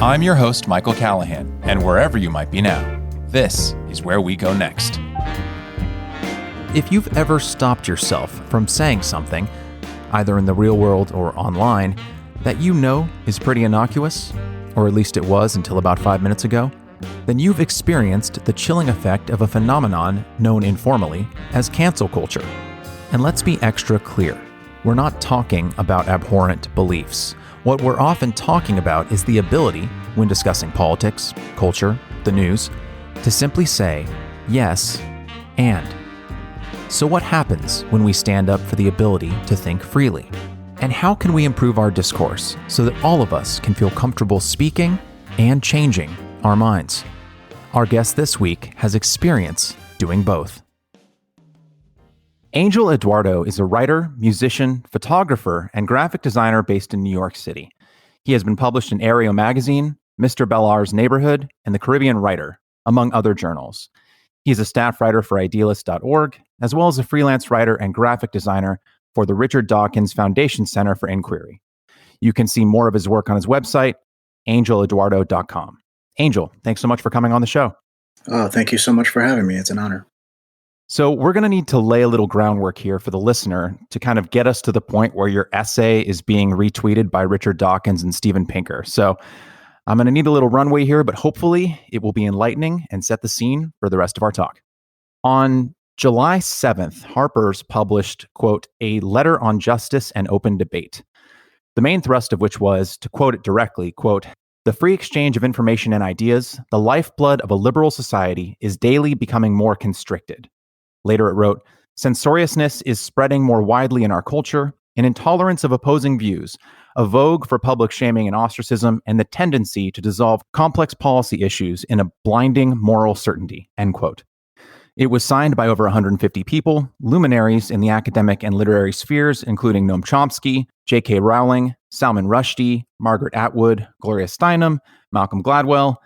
I'm your host, Michael Callahan, and wherever you might be now, this is where we go next. If you've ever stopped yourself from saying something, either in the real world or online, that you know is pretty innocuous, or at least it was until about 5 minutes ago, then you've experienced the chilling effect of a phenomenon known informally as cancel culture. And let's be extra clear, we're not talking about abhorrent beliefs. What we're often talking about is the ability, when discussing politics, culture, the news, to simply say, yes, and. So what happens when we stand up for the ability to think freely? And how can we improve our discourse so that all of us can feel comfortable speaking and changing our minds? Our guest this week has experience doing both. Angel Eduardo is a writer, musician, photographer, and graphic designer based in New York City. He has been published in Aereo Magazine, Mr. Bellar's Neighborhood, and The Caribbean Writer, among other journals. He is a staff writer for Idealist.org, as well as a freelance writer and graphic designer for the Richard Dawkins Foundation Center for Inquiry. You can see more of his work on his website, angeleduardo.com. Angel, thanks so much for coming on the show. Oh, thank you so much for having me. It's an honor. So we're going to need to lay a little groundwork here for the listener to kind of get us to the point where your essay is being retweeted by Richard Dawkins and Steven Pinker. So I'm going to need a little runway here, but hopefully it will be enlightening and set the scene for the rest of our talk. On July 7th, Harper's published, quote, a letter on justice and open debate. The main thrust of which was, to quote it directly, quote, the free exchange of information and ideas, the lifeblood of a liberal society, is daily becoming more constricted. Later it wrote, censoriousness is spreading more widely in our culture, an intolerance of opposing views, a vogue for public shaming and ostracism, and the tendency to dissolve complex policy issues in a blinding moral certainty, end quote. It was signed by over 150 people, luminaries in the academic and literary spheres, including Noam Chomsky, J.K. Rowling, Salman Rushdie, Margaret Atwood, Gloria Steinem, Malcolm Gladwell.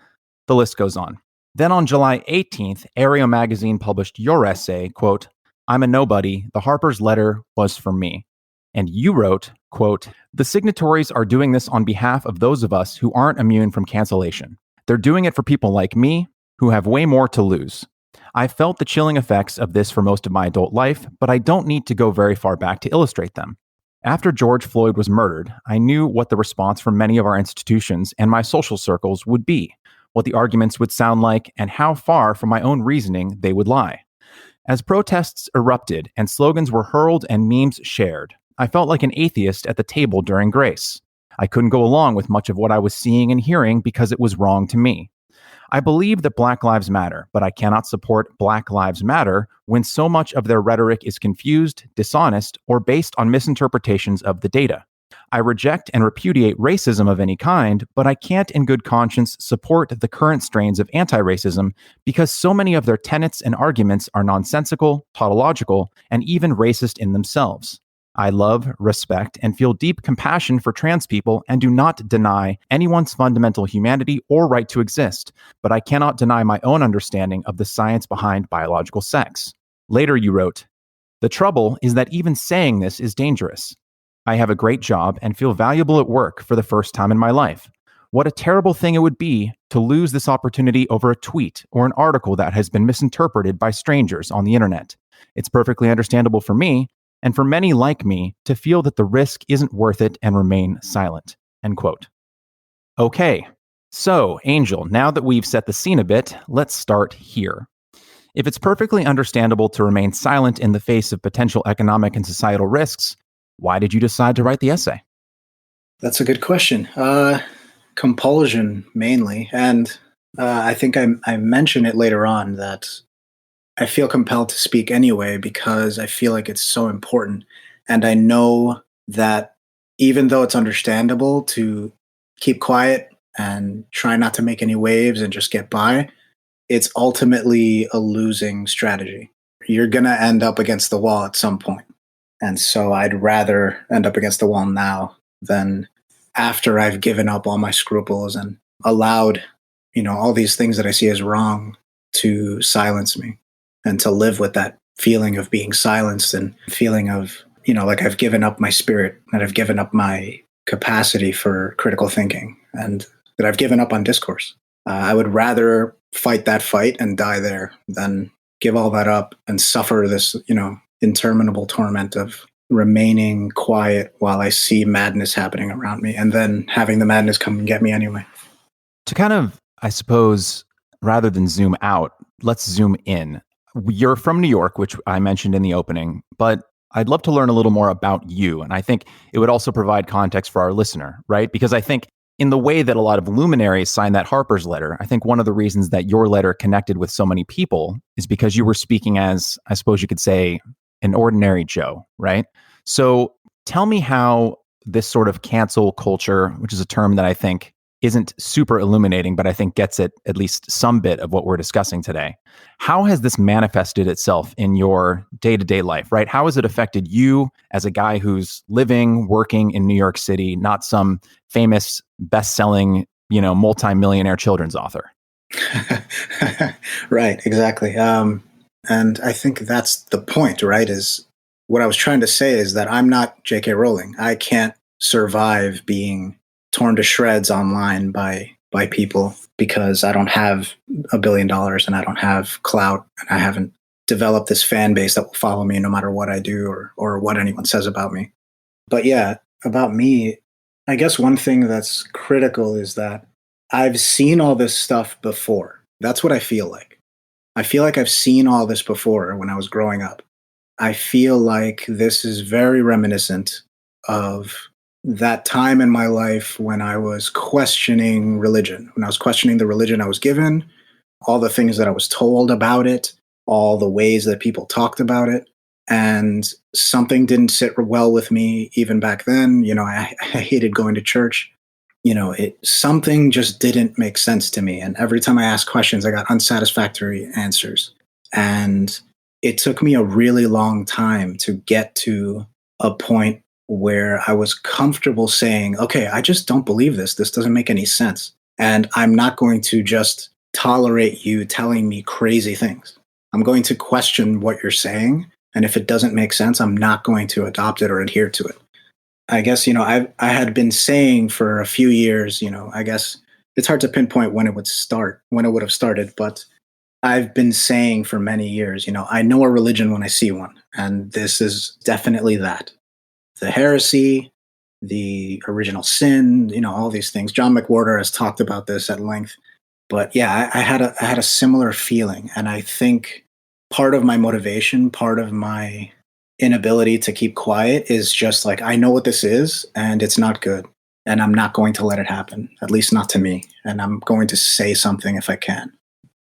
The list goes on. Then on July 18th, Aereo Magazine published your essay, quote, I'm a nobody, the Harper's letter was for me. And you wrote, quote, the signatories are doing this on behalf of those of us who aren't immune from cancellation. They're doing it for people like me, who have way more to lose. I felt the chilling effects of this for most of my adult life, but I don't need to go very far back to illustrate them. After George Floyd was murdered, I knew what the response from many of our institutions and my social circles would be, what the arguments would sound like, and how far from my own reasoning they would lie. As protests erupted and slogans were hurled and memes shared, I felt like an atheist at the table during grace. I couldn't go along with much of what I was seeing and hearing because it was wrong to me. I believe that Black Lives Matter, but I cannot support Black Lives Matter when so much of their rhetoric is confused, dishonest, or based on misinterpretations of the data. I reject and repudiate racism of any kind, but I can't in good conscience support the current strains of anti-racism because so many of their tenets and arguments are nonsensical, tautological, and even racist in themselves. I love, respect, and feel deep compassion for trans people and do not deny anyone's fundamental humanity or right to exist, but I cannot deny my own understanding of the science behind biological sex. Later you wrote, the trouble is that even saying this is dangerous. I have a great job and feel valuable at work for the first time in my life. What a terrible thing it would be to lose this opportunity over a tweet or an article that has been misinterpreted by strangers on the internet. It's perfectly understandable for me, and for many like me, to feel that the risk isn't worth it and remain silent, end quote. Okay, so Angel, now that we've set the scene a bit, let's start here. If it's perfectly understandable to remain silent in the face of potential economic and societal risks, why did you decide to write the essay? That's a good question. Compulsion, mainly. And I think I mention it later on that I feel compelled to speak anyway because I feel like it's so important. And I know that even though it's understandable to keep quiet and try not to make any waves and just get by, it's ultimately a losing strategy. You're going to end up against the wall at some point. And so I'd rather end up against the wall now than after I've given up all my scruples and allowed, all these things that I see as wrong to silence me and to live with that feeling of being silenced and feeling of, like I've given up my spirit and I've given up my capacity for critical thinking. And that I've given up on discourse. I would rather fight that fight and die there than give all that up and suffer this, interminable torment of remaining quiet while I see madness happening around me and then having the madness come and get me anyway. To kind of, I suppose, rather than zoom out, let's zoom in. You're from New York, which I mentioned in the opening, but I'd love to learn a little more about you. And I think it would also provide context for our listener, right? Because I think in the way that a lot of luminaries signed that Harper's letter, I think one of the reasons that your letter connected with so many people is because you were speaking as, I suppose you could say, an ordinary Joe, right? So tell me how this sort of cancel culture, which is a term that I think isn't super illuminating, but I think gets at least some bit of what we're discussing today. How has this manifested itself in your day-to-day life, right? How has it affected you as a guy who's living, working in New York City, not some famous best-selling, multi-millionaire children's author? Right, exactly. And I think that's the point, right? Is what I was trying to say is that I'm not J.K. Rowling. I can't survive being torn to shreds online by people because I don't have $1 billion and I don't have clout and I haven't developed this fan base that will follow me no matter what I do or what anyone says about me. But yeah, about me, I guess one thing that's critical is that I've seen all this stuff before. That's what I feel like. I feel like I've seen all this before when I was growing up. I feel like this is very reminiscent of that time in my life when I was questioning religion, when I was questioning the religion I was given, all the things that I was told about it, all the ways that people talked about it. And something didn't sit well with me even back then. I hated going to church. Something just didn't make sense to me. And every time I asked questions, I got unsatisfactory answers. And it took me a really long time to get to a point where I was comfortable saying, okay, I just don't believe this. This doesn't make any sense. And I'm not going to just tolerate you telling me crazy things. I'm going to question what you're saying. And if it doesn't make sense, I'm not going to adopt it or adhere to it. I guess, I had been saying for a few years, I guess it's hard to pinpoint when it would have started, but I've been saying for many years, I know a religion when I see one. And this is definitely that. The heresy, the original sin, all these things. John McWhorter has talked about this at length. But yeah, I had a similar feeling. And I think part of my motivation, part of my inability to keep quiet is just like, I know what this is and it's not good. And I'm not going to let it happen, at least not to me. And I'm going to say something if I can.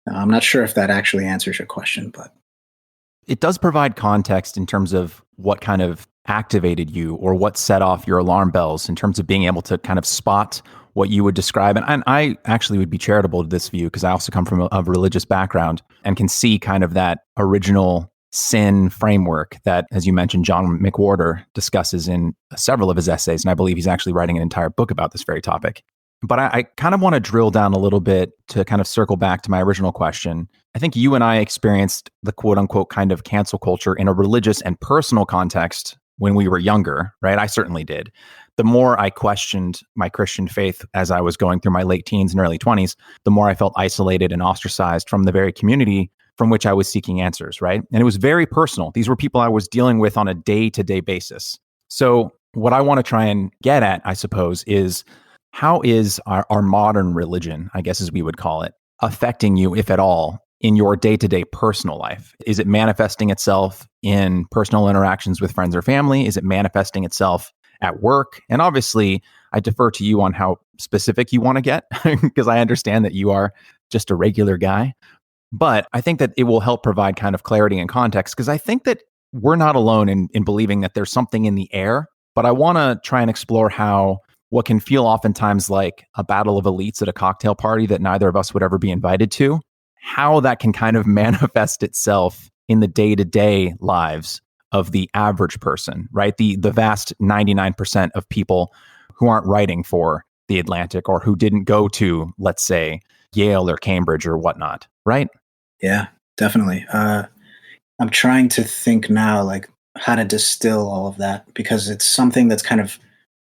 I'm not sure if that actually answers your question, but it does provide context in terms of what kind of activated you or what set off your alarm bells in terms of being able to kind of spot what you would describe. And I actually would be charitable to this view because I also come from a religious background and can see kind of that original sin framework that, as you mentioned, John McWhorter discusses in several of his essays. And I believe he's actually writing an entire book about this very topic. But I kind of want to drill down a little bit to kind of circle back to my original question. I think you and I experienced the quote unquote kind of cancel culture in a religious and personal context when we were younger, right? I certainly did. The more I questioned my Christian faith as I was going through my late teens and early 20s, the more I felt isolated and ostracized from the very community from which I was seeking answers, right? And it was very personal. These were people I was dealing with on a day-to-day basis. So what I want to try and get at, I suppose, is how is our modern religion, I guess as we would call it, affecting you, if at all, in your day-to-day personal life? Is it manifesting itself in personal interactions with friends or family? Is it manifesting itself at work? And obviously, I defer to you on how specific you want to get, because I understand that you are just a regular guy. But I think that it will help provide kind of clarity and context, because I think that we're not alone in believing that there's something in the air. But I want to try and explore how what can feel oftentimes like a battle of elites at a cocktail party that neither of us would ever be invited to, how that can kind of manifest itself in the day-to-day lives of the average person, right? The vast 99% of people who aren't writing for The Atlantic or who didn't go to, let's say, Yale or Cambridge or whatnot, right? yeah, definitely. I'm trying to think now, like how to distill all of that because it's something that's kind of,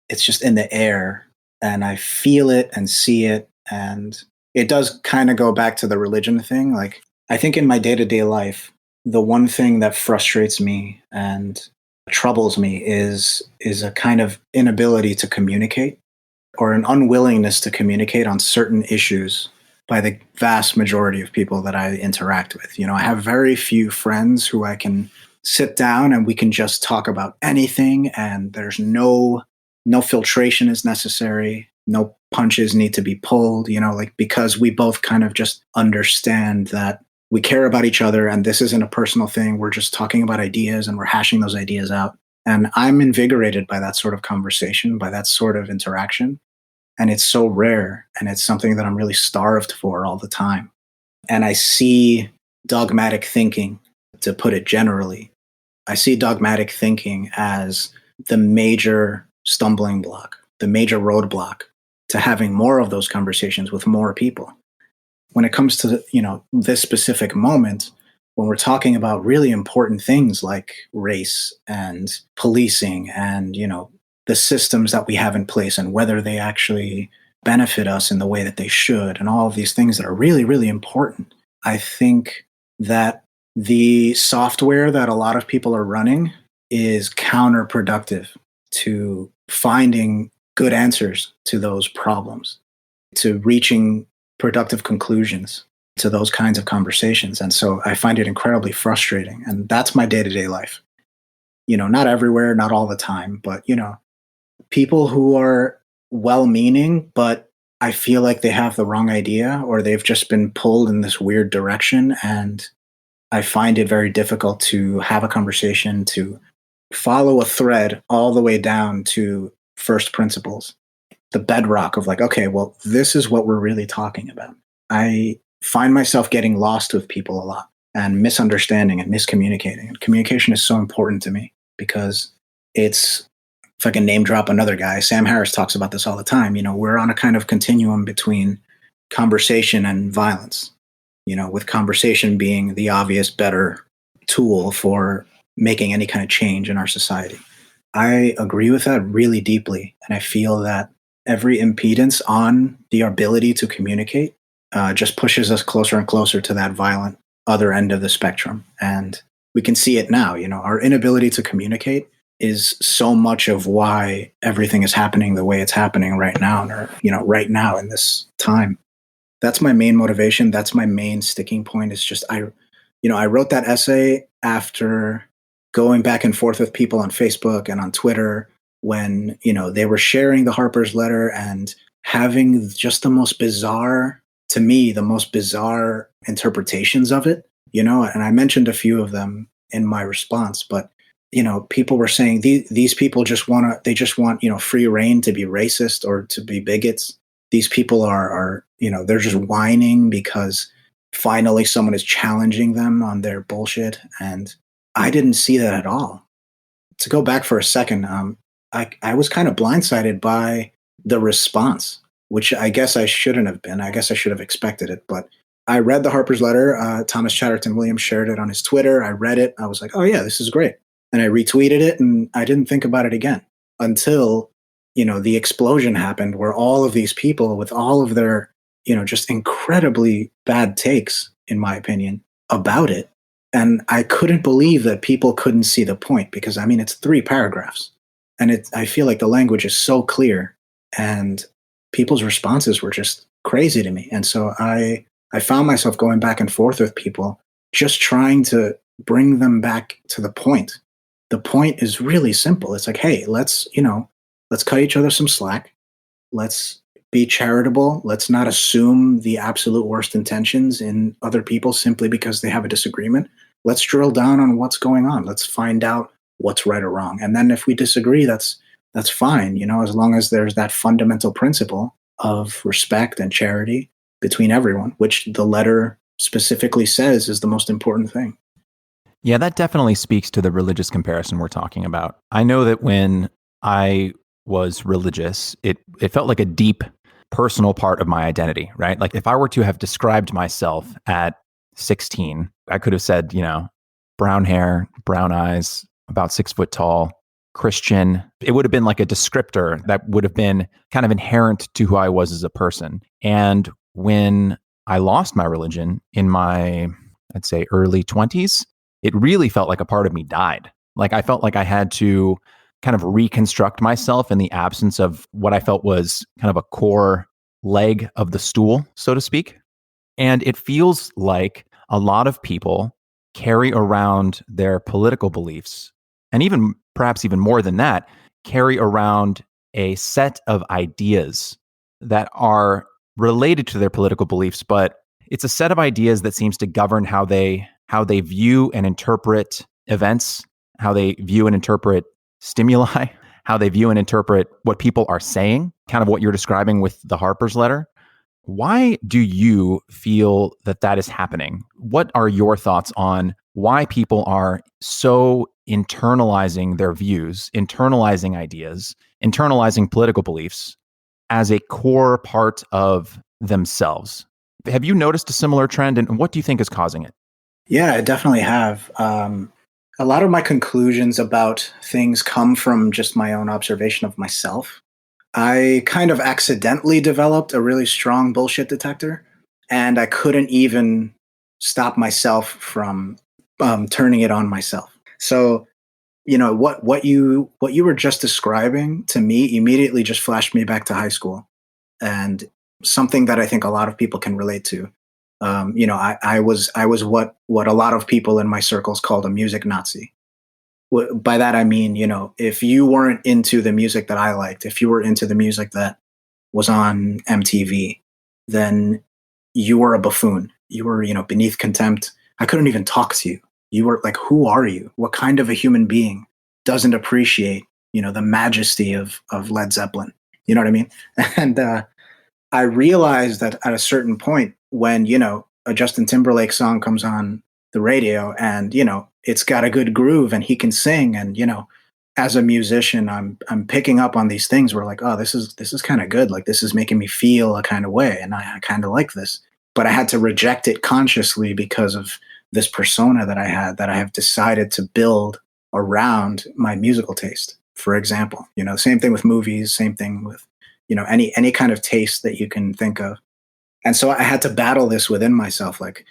it's just in the air. and I feel it and see it. And it does kind of go back to the religion thing. Like, I think in my day to day life, the one thing that frustrates me and troubles me is a kind of inability to communicate, or an unwillingness to communicate on certain issues by the vast majority of people that I interact with. I have very few friends who I can sit down and we can just talk about anything, and there's no filtration is necessary, no punches need to be pulled, like, because we both kind of just understand that we care about each other and this isn't a personal thing. We're just talking about ideas and we're hashing those ideas out. And I'm invigorated by that sort of conversation, by that sort of interaction. And it's so rare, and it's something that I'm really starved for all the time. And I see dogmatic thinking, to put it generally, I see dogmatic thinking as the major stumbling block, the major roadblock to having more of those conversations with more people. When it comes to, this specific moment, when we're talking about really important things like race and policing and, the systems that we have in place and whether they actually benefit us in the way that they should, and all of these things that are really, really important, I think that the software that a lot of people are running is counterproductive to finding good answers to those problems, to reaching productive conclusions to those kinds of conversations. And so I find it incredibly frustrating. And that's my day to day life. Not everywhere, not all the time, but, people who are well meaning, but I feel like they have the wrong idea, or they've just been pulled in this weird direction. And I find it very difficult to have a conversation, to follow a thread all the way down to first principles, the bedrock of like, okay, well, this is what we're really talking about. I find myself getting lost with people a lot and misunderstanding and miscommunicating. And communication is so important to me because it's, if I can name drop another guy, Sam Harris talks about this all the time. We're on a kind of continuum between conversation and violence, with conversation being the obvious better tool for making any kind of change in our society. I agree with that really deeply. And I feel that every impedance on the ability to communicate just pushes us closer and closer to that violent other end of the spectrum. And we can see it now. Our inability to communicate is so much of why everything is happening the way it's happening right now, or, right now in this time. That's my main motivation. That's my main sticking point. Is just, I wrote that essay after going back and forth with people on Facebook and on Twitter when, they were sharing the Harper's letter and having just the most bizarre, to me, the most bizarre interpretations of it, and I mentioned a few of them in my response, but people were saying these people just want free reign to be racist or to be bigots. These people are they're just whining because finally someone is challenging them on their bullshit. And I didn't see that at all. To go back for a second, I was kind of blindsided by the response, which I guess I shouldn't have been. I guess I should have expected it. But I read the Harper's letter. Thomas Chatterton Williams shared it on his Twitter. I read it. I was like, oh yeah, this is great. And I retweeted it, and I didn't think about it again until, the explosion happened where all of these people with all of their, just incredibly bad takes, in my opinion, about it. And I couldn't believe that people couldn't see the point because, it's 3 paragraphs. And I feel like the language is so clear, and people's responses were just crazy to me. And so I found myself going back and forth with people, just trying to bring them back to the point. The point is really simple. It's like, hey, let's cut each other some slack. Let's be charitable. Let's not assume the absolute worst intentions in other people simply because they have a disagreement. Let's drill down on what's going on. Let's find out what's right or wrong. And then if we disagree, that's fine, as long as there's that fundamental principle of respect and charity between everyone, which the letter specifically says is the most important thing. Yeah, that definitely speaks to the religious comparison we're talking about. I know that when I was religious, it felt like a deep personal part of my identity, right? Like if I were to have described myself at 16, I could have said, brown hair, brown eyes, about 6 foot tall, Christian. It would have been like a descriptor that would have been kind of inherent to who I was as a person. And when I lost my religion in my, I'd say, early 20s, it really felt like a part of me died. Like I felt like I had to kind of reconstruct myself in the absence of what I felt was kind of a core leg of the stool, so to speak. And it feels like a lot of people carry around their political beliefs, and even perhaps even more than that, carry around a set of ideas that are related to their political beliefs, but it's a set of ideas that seems to govern how they view and interpret events, how they view and interpret stimuli, how they view and interpret what people are saying, kind of what you're describing with the Harper's letter. Why do you feel that that is happening? What are your thoughts on why people are so internalizing their views, internalizing ideas, internalizing political beliefs as a core part of themselves? Have you noticed a similar trend, and what do you think is causing it? Yeah, I definitely have. A lot of my conclusions about things come from just my own observation of myself. I kind of accidentally developed a really strong bullshit detector, and I couldn't even stop myself from turning it on myself. So, what you were just describing to me immediately just flashed me back to high school, and something that I think a lot of people can relate to. I was what a lot of people in my circles called a music Nazi. By that I mean, if you weren't into the music that I liked, if you were into the music that was on MTV, then you were a buffoon. You were, beneath contempt. I couldn't even talk to you. You were like, who are you? What kind of a human being doesn't appreciate, the majesty of Led Zeppelin? You know what I mean? And I realized that at a certain point when, a Justin Timberlake song comes on the radio and, it's got a good groove and he can sing. And, as a musician, I'm picking up on these things where like, oh, this is kind of good. Like this is making me feel a kind of way. And I kind of like this, but I had to reject it consciously because of this persona that I had that I have decided to build around my musical taste. For example, same thing with movies, same thing with, any kind of taste that you can think of. And so I had to battle this within myself. Like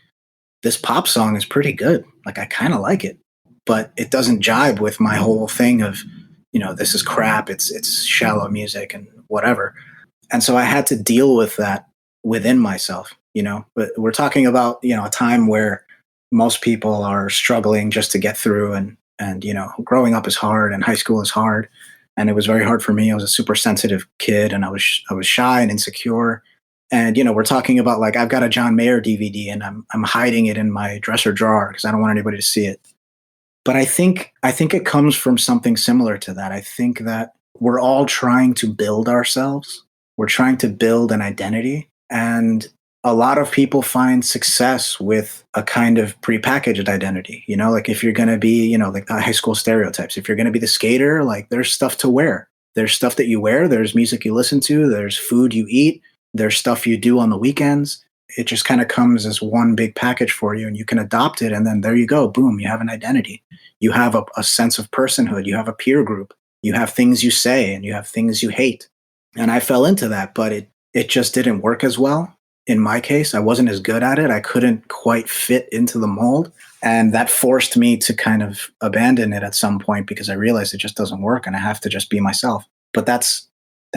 this pop song is pretty good. Like I kind of like it, but it doesn't jibe with my whole thing of, this is crap. It's shallow music and whatever. And so I had to deal with that within myself, but we're talking about, a time where most people are struggling just to get through and, growing up is hard and high school is hard. And it was very hard for me. I was a super sensitive kid and I was shy and insecure. And, we're talking about like, I've got a John Mayer DVD and I'm hiding it in my dresser drawer because I don't want anybody to see it. But I think it comes from something similar to that. I think that we're all trying to build ourselves. We're trying to build an identity. And a lot of people find success with a kind of prepackaged identity. Like if you're going to be, like high school stereotypes, if you're going to be the skater, like there's stuff to wear. There's stuff that you wear. There's music you listen to. There's food you eat. There's stuff you do on the weekends. It just kind of comes as one big package for you and you can adopt it. And then there you go. Boom. You have an identity. You have a sense of personhood. You have a peer group. You have things you say and you have things you hate. And I fell into that, but it just didn't work as well. In my case, I wasn't as good at it. I couldn't quite fit into the mold. And that forced me to kind of abandon it at some point because I realized it just doesn't work and I have to just be myself. But that's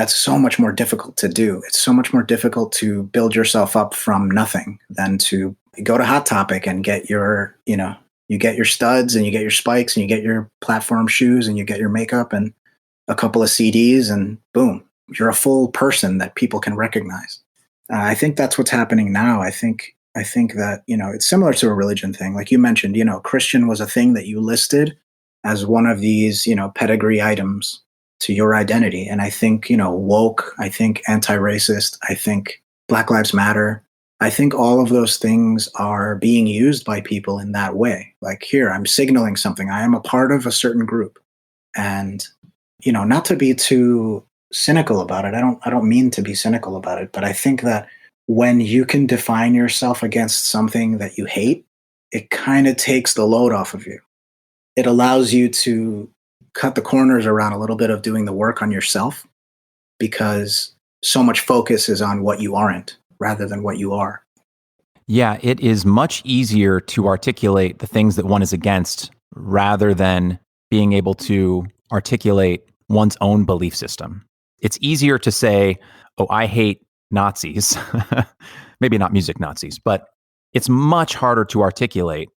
so much more difficult to do. It's so much more difficult to build yourself up from nothing than to go to Hot Topic and get your, you get your studs and you get your spikes and you get your platform shoes and you get your makeup and a couple of CDs and boom, you're a full person that people can recognize. I think that's what's happening now. I think that, it's similar to a religion thing. Like you mentioned, Christian was a thing that you listed as one of these, pedigree items to your identity. And I think, woke, I think anti-racist, I think Black Lives Matter. I think all of those things are being used by people in that way. Like here, I'm signaling something. I am a part of a certain group. And, not to be too cynical about it. I don't mean to be cynical about it, but I think that when you can define yourself against something that you hate, it kind of takes the load off of you. It allows you to cut the corners around a little bit of doing the work on yourself, because so much focus is on what you aren't rather than what you are. Yeah, it is much easier to articulate the things that one is against rather than being able to articulate one's own belief system. It's easier to say, oh, I hate Nazis. Maybe not music Nazis, but it's much harder to articulate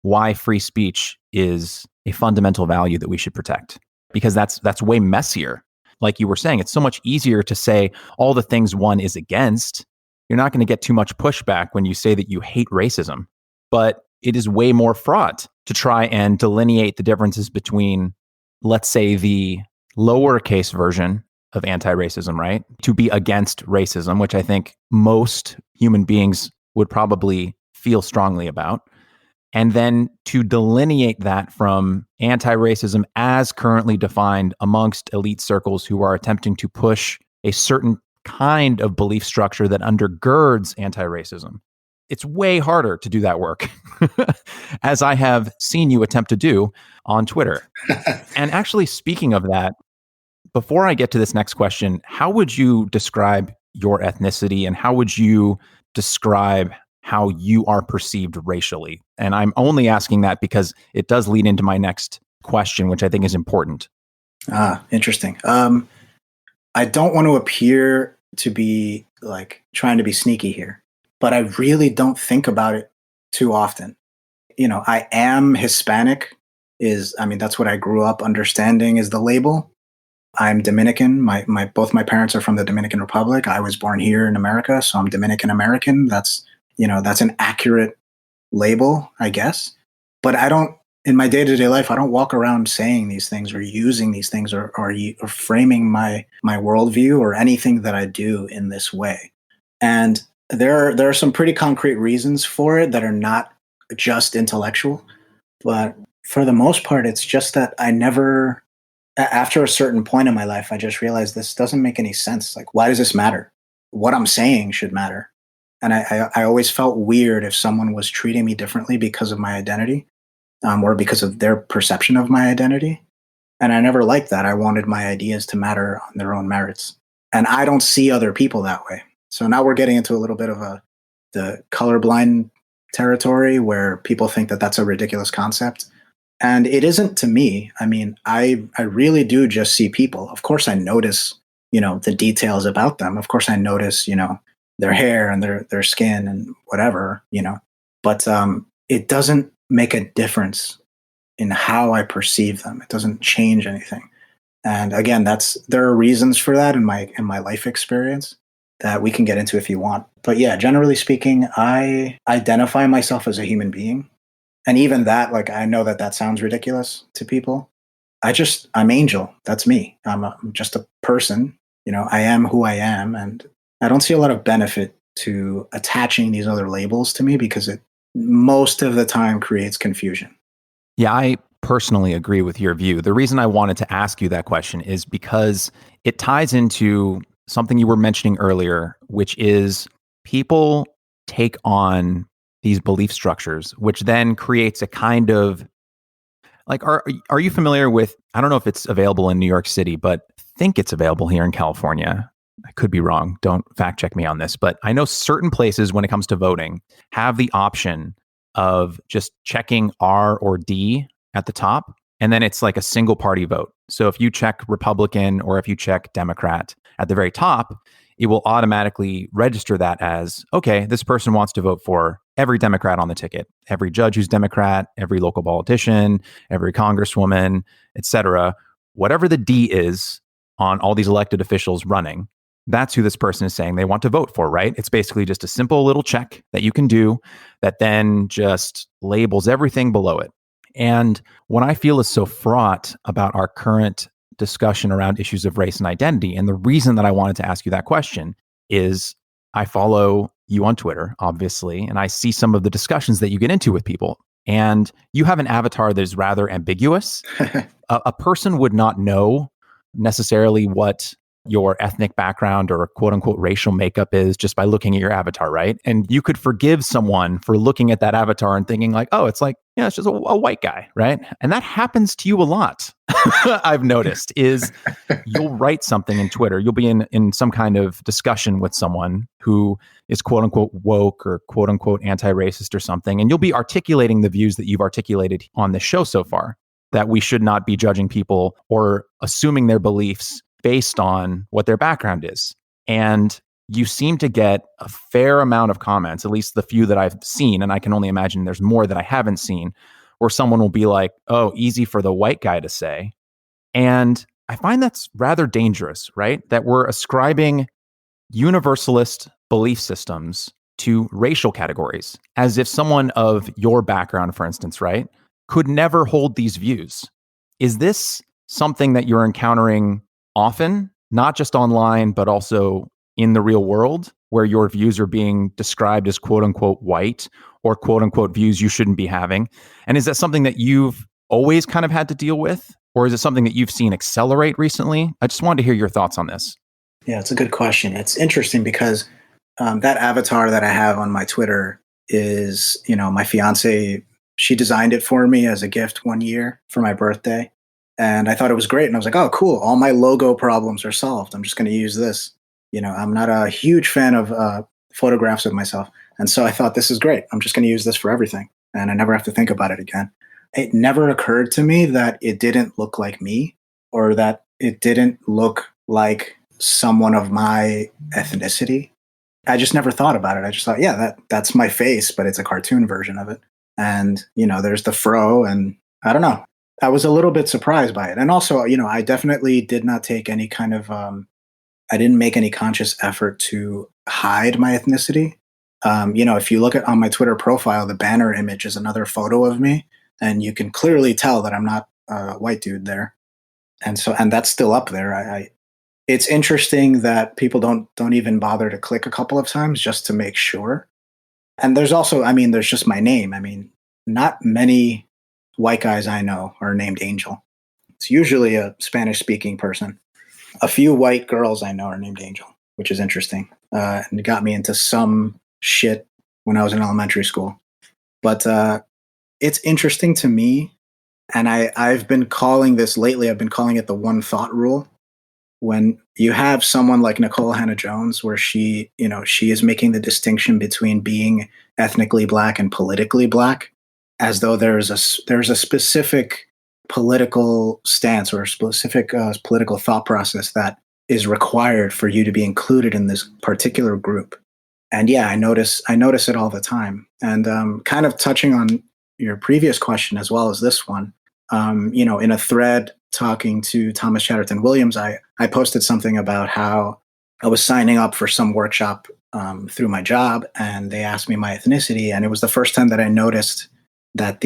why free speech is a fundamental value that we should protect, because that's way messier. Like you were saying, it's so much easier to say all the things one is against. You're not going to get too much pushback when you say that you hate racism, but it is way more fraught to try and delineate the differences between, let's say, the lowercase version of anti-racism, right? To be against racism, which I think most human beings would probably feel strongly about. And then to delineate that from anti-racism as currently defined amongst elite circles who are attempting to push a certain kind of belief structure that undergirds anti-racism. It's way harder to do that work, as I have seen you attempt to do on Twitter. And actually, speaking of that, before I get to this next question, how would you describe your ethnicity, and how would you describe how you are perceived racially? And I'm only asking that because it does lead into my next question, which I think is important. Interesting. I don't want to appear to be like trying to be sneaky here, but I really don't think about it too often. I am Hispanic that's what I grew up understanding is the label. I'm Dominican. Both my parents are from the Dominican Republic. I was born here in America, so I'm Dominican American. That's an accurate label, I guess. But I don't, in my day-to-day life, I don't walk around saying these things or using these things or framing my worldview or anything that I do in this way. And there are some pretty concrete reasons for it that are not just intellectual. But for the most part, it's just that after a certain point in my life, I just realized this doesn't make any sense. Like, why does this matter? What I'm saying should matter. And I always felt weird if someone was treating me differently because of my identity, or because of their perception of my identity. And I never liked that. I wanted my ideas to matter on their own merits. And I don't see other people that way. So now we're getting into a little bit of the colorblind territory where people think that that's a ridiculous concept. And it isn't to me. I mean, I really do just see people. Of course, I notice, the details about them. Of course, I notice, their hair and their skin and whatever, but it doesn't make a difference in how I perceive them. It doesn't change anything. And again, there are reasons for that in my life experience that we can get into if you want. But yeah, generally speaking, I identify myself as a human being. And even that, like, I know that sounds ridiculous to people. I'm Angel. That's me. I'm just a person. I am who I am. And I don't see a lot of benefit to attaching these other labels to me because it most of the time creates confusion. Yeah, I personally agree with your view. The reason I wanted to ask you that question is because it ties into something you were mentioning earlier, which is people take on these belief structures, which then creates a kind of like, are you familiar with, I don't know if it's available in New York City, but I think it's available here in California. I could be wrong. Don't fact check me on this, but I know certain places when it comes to voting have the option of just checking R or D at the top. And then it's like a single party vote. So if you check Republican or if you check Democrat at the very top, it will automatically register that as, okay, this person wants to vote for every Democrat on the ticket, every judge who's Democrat, every local politician, every congresswoman, etc. Whatever the D is on all these elected officials running, that's who this person is saying they want to vote for, right? It's basically just a simple little check that you can do that then just labels everything below it. And what I feel is so fraught about our current discussion around issues of race and identity, and the reason that I wanted to ask you that question is I follow you on Twitter, obviously, and I see some of the discussions that you get into with people. And you have an avatar that is rather ambiguous. A person would not know necessarily what your ethnic background or quote unquote racial makeup is just by looking at your avatar, right? And you could forgive someone for looking at that avatar and thinking like, oh, it's like, yeah, it's just a white guy, right? And that happens to you a lot. I've noticed is you'll write something in Twitter, you'll be in some kind of discussion with someone who is quote unquote woke or quote unquote anti-racist or something, and you'll be articulating the views that you've articulated on this show so far, that we should not be judging people or assuming their beliefs based on what their background is. And you seem to get a fair amount of comments, at least the few that I've seen, and I can only imagine there's more that I haven't seen, where someone will be like, oh, easy for the white guy to say. And I find that's rather dangerous, right? That we're ascribing universalist belief systems to racial categories, as if someone of your background, for instance, right, could never hold these views. Is this something that you're encountering often, not just online, but also in the real world, where your views are being described as quote unquote white or quote unquote views you shouldn't be having? And is that something that you've always kind of had to deal with? Or is it something that you've seen accelerate recently? I just wanted to hear your thoughts on this. Yeah, it's a good question. It's interesting because that avatar that I have on my Twitter is, my fiance. She designed it for me as a gift one year for my birthday. And I thought it was great. And I was like, oh, cool. All my logo problems are solved. I'm just going to use this. I'm not a huge fan of photographs of myself. And so I thought, this is great. I'm just going to use this for everything. And I never have to think about it again. It never occurred to me that it didn't look like me, or that it didn't look like someone of my ethnicity. I just never thought about it. I just thought, yeah, that's my face, but it's a cartoon version of it. And, there's the fro, and I don't know. I was a little bit surprised by it. And also, I definitely did not take any kind of, I didn't make any conscious effort to hide my ethnicity. If you look at on my Twitter profile, the banner image is another photo of me, and you can clearly tell that I'm not a white dude there. And that's still up there. It's interesting that people don't even bother to click a couple of times just to make sure. And there's also, there's just my name. Not many white guys I know are named Angel. It's usually a Spanish speaking person. A few white girls I know are named Angel, which is interesting. And it got me into some shit when I was in elementary school. But it's interesting to me. And I've been calling this lately, I've been calling it the one thought rule. When you have someone like Nicole Hannah-Jones, where she is making the distinction between being ethnically black and politically black, as though there's a specific political stance or a specific political thought process that is required for you to be included in this particular group. And yeah, I notice it all the time. And kind of touching on your previous question as well as this one, in a thread talking to Thomas Chatterton Williams, I posted something about how I was signing up for some workshop through my job, and they asked me my ethnicity. And it was the first time that I noticed that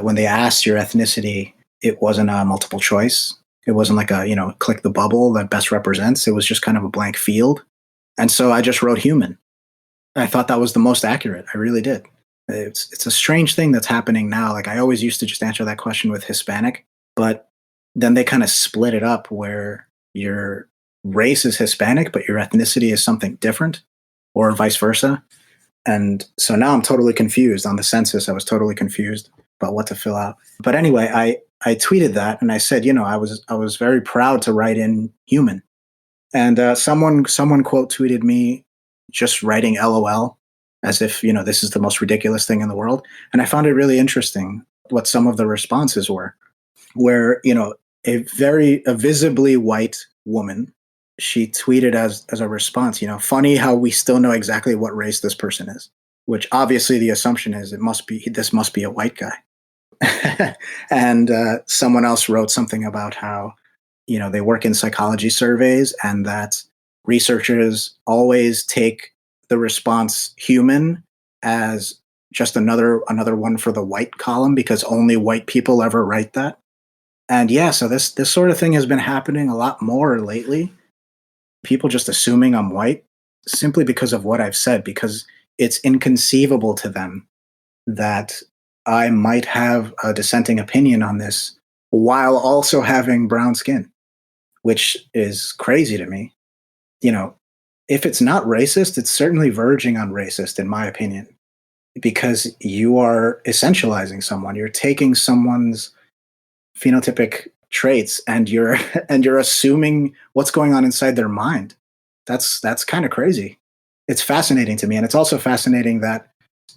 when they asked your ethnicity, it wasn't a multiple choice. It wasn't like a, click the bubble that best represents. It was just kind of a blank field. And so I just wrote human. I thought that was the most accurate. I really did. It's a strange thing that's happening now. Like, I always used to just answer that question with Hispanic, but then they kind of split it up where your race is Hispanic, but your ethnicity is something different, or vice versa. And so now I'm totally confused. On the census, I was totally confused about what to fill out. But anyway, I tweeted that, and I said, I was very proud to write in human. And someone quote tweeted me just writing LOL, as if, this is the most ridiculous thing in the world. And I found it really interesting what some of the responses were, where, a visibly white woman, she tweeted as a response, funny how we still know exactly what race this person is, which obviously the assumption is this must be a white guy. And someone else wrote something about how, they work in psychology surveys, and that researchers always take the response human as just another one for the white column, because only white people ever write that. And yeah, so this sort of thing has been happening a lot more lately. People just assuming I'm white simply because of what I've said, because it's inconceivable to them that I might have a dissenting opinion on this while also having brown skin, which is crazy to me. you know, if it's not racist, it's certainly verging on racist, in my opinion, because you are essentializing someone. You're taking someone's phenotypic traits and you're and you're assuming what's going on inside their mind. That's kind of crazy. It's fascinating to me, and it's also fascinating that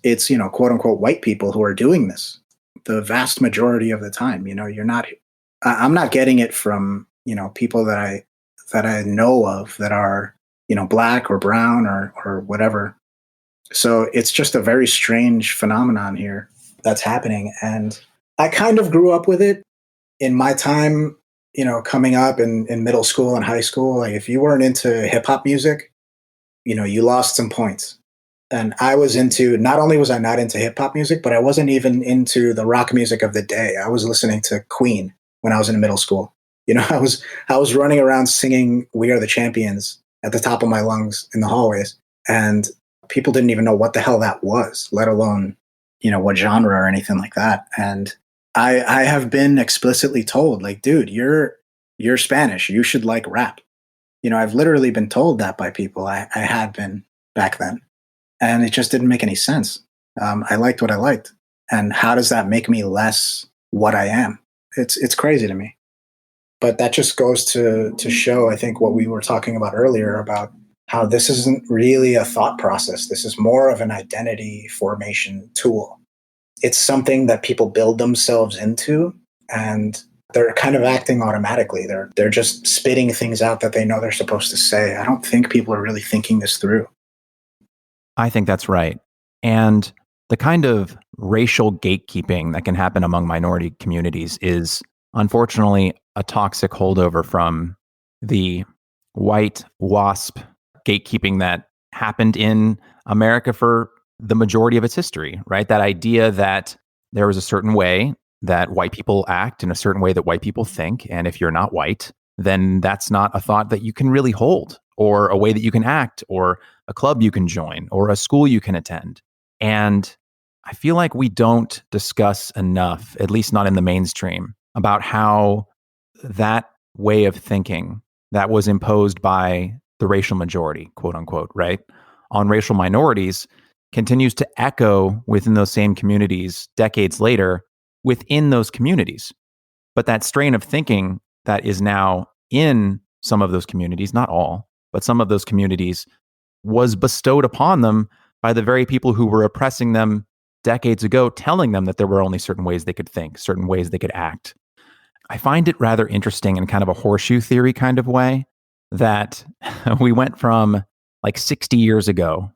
it's, quote unquote white people who are doing this the vast majority of the time. You're not. I'm not getting it from people that I know of that are black or brown or whatever. So it's just a very strange phenomenon here that's happening, and I kind of grew up with it in my time, coming up in middle school and high school. Like, if you weren't into hip hop music, you lost some points. And I was into, not only was I not into hip hop music, but I wasn't even into the rock music of the day. I was listening to Queen when I was in middle school. I was running around singing "We Are the Champions" at the top of my lungs in the hallways, and people didn't even know what the hell that was, let alone, what genre or anything like that. And I have been explicitly told, like, dude, you're Spanish. You should like rap. I've literally been told that by people. I had been back then, and it just didn't make any sense. I liked what I liked, and how does that make me less what I am? It's crazy to me. But that just goes to show, I think, what we were talking about earlier about how this isn't really a thought process. This is more of an identity formation tool. It's something that people build themselves into, and they're kind of acting automatically. They're just spitting things out that they know they're supposed to say. I don't think people are really thinking this through. I think that's right. And the kind of racial gatekeeping that can happen among minority communities is unfortunately a toxic holdover from the white WASP gatekeeping that happened in America for the majority of its history, right? That idea that there was a certain way that white people act in a certain way that white people think. And if you're not white, then that's not a thought that you can really hold, or a way that you can act, or a club you can join, or a school you can attend. And I feel like we don't discuss enough, at least not in the mainstream, about how that way of thinking that was imposed by the racial majority, quote unquote, right, on racial minorities continues to echo within those same communities decades later within those communities. But that strain of thinking that is now in some of those communities, not all, but some of those communities, was bestowed upon them by the very people who were oppressing them decades ago, telling them that there were only certain ways they could think, certain ways they could act. I find it rather interesting in kind of a horseshoe theory kind of way that we went from like 60 years ago,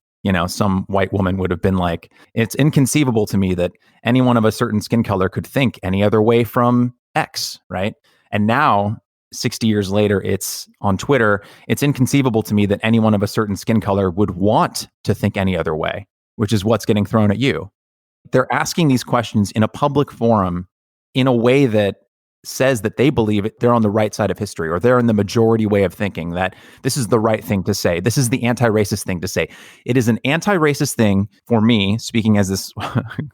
some white woman would have been like, it's inconceivable to me that anyone of a certain skin color could think any other way from X, right? And now, 60 years later, it's on Twitter, it's inconceivable to me that anyone of a certain skin color would want to think any other way, which is what's getting thrown at you. They're asking these questions in a public forum in a way that says that they believe they're on the right side of history, or they're in the majority way of thinking, that this is the right thing to say. This is the anti-racist thing to say. It is an anti-racist thing for me, speaking as this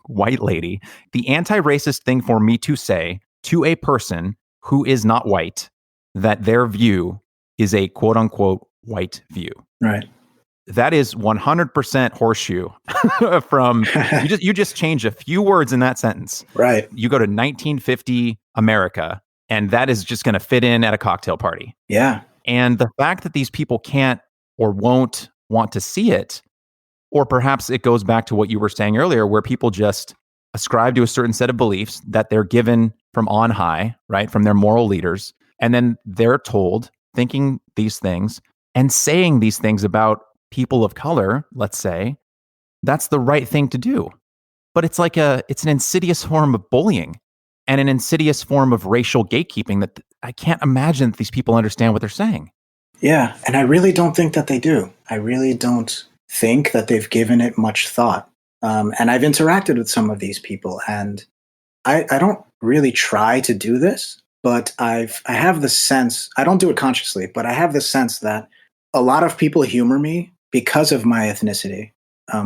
white lady, the anti-racist thing for me to say to a person who is not white, that their view is a quote unquote white view. Right. That is 100% horseshoe from you just change a few words in that sentence. Right. You go to 1950 America, and that is just going to fit in at a cocktail party. Yeah. And the fact that these people can't or won't want to see it, or perhaps it goes back to what you were saying earlier, where people just ascribe to a certain set of beliefs that they're given from on high, right, from their moral leaders, and then they're told, thinking these things and saying these things about people of color, let's say, that's the right thing to do. But it's it's an insidious form of bullying and an insidious form of racial gatekeeping that I can't imagine that these people understand what they're saying. Yeah, and I really don't think that they do. I really don't think that they've given it much thought. And I've interacted with some of these people, and I don't really try to do this, but I have the sense, I don't do it consciously, but I have the sense that a lot of people humor me because of my ethnicity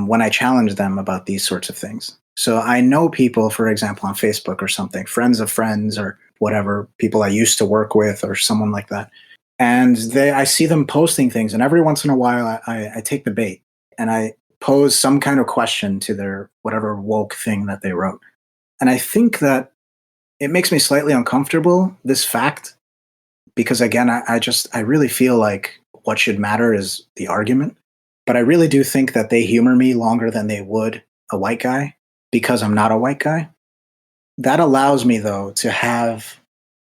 when I challenge them about these sorts of things. So I know people, for example, on Facebook or something, friends of friends or whatever, people I used to work with or someone like that. And I see them posting things, and every once in a while, I take the bait and I pose some kind of question to their whatever woke thing that they wrote. And I think that it makes me slightly uncomfortable, this fact, because again, I really feel like what should matter is the argument. But I really do think that they humor me longer than they would a white guy because I'm not a white guy. That allows me, though, to have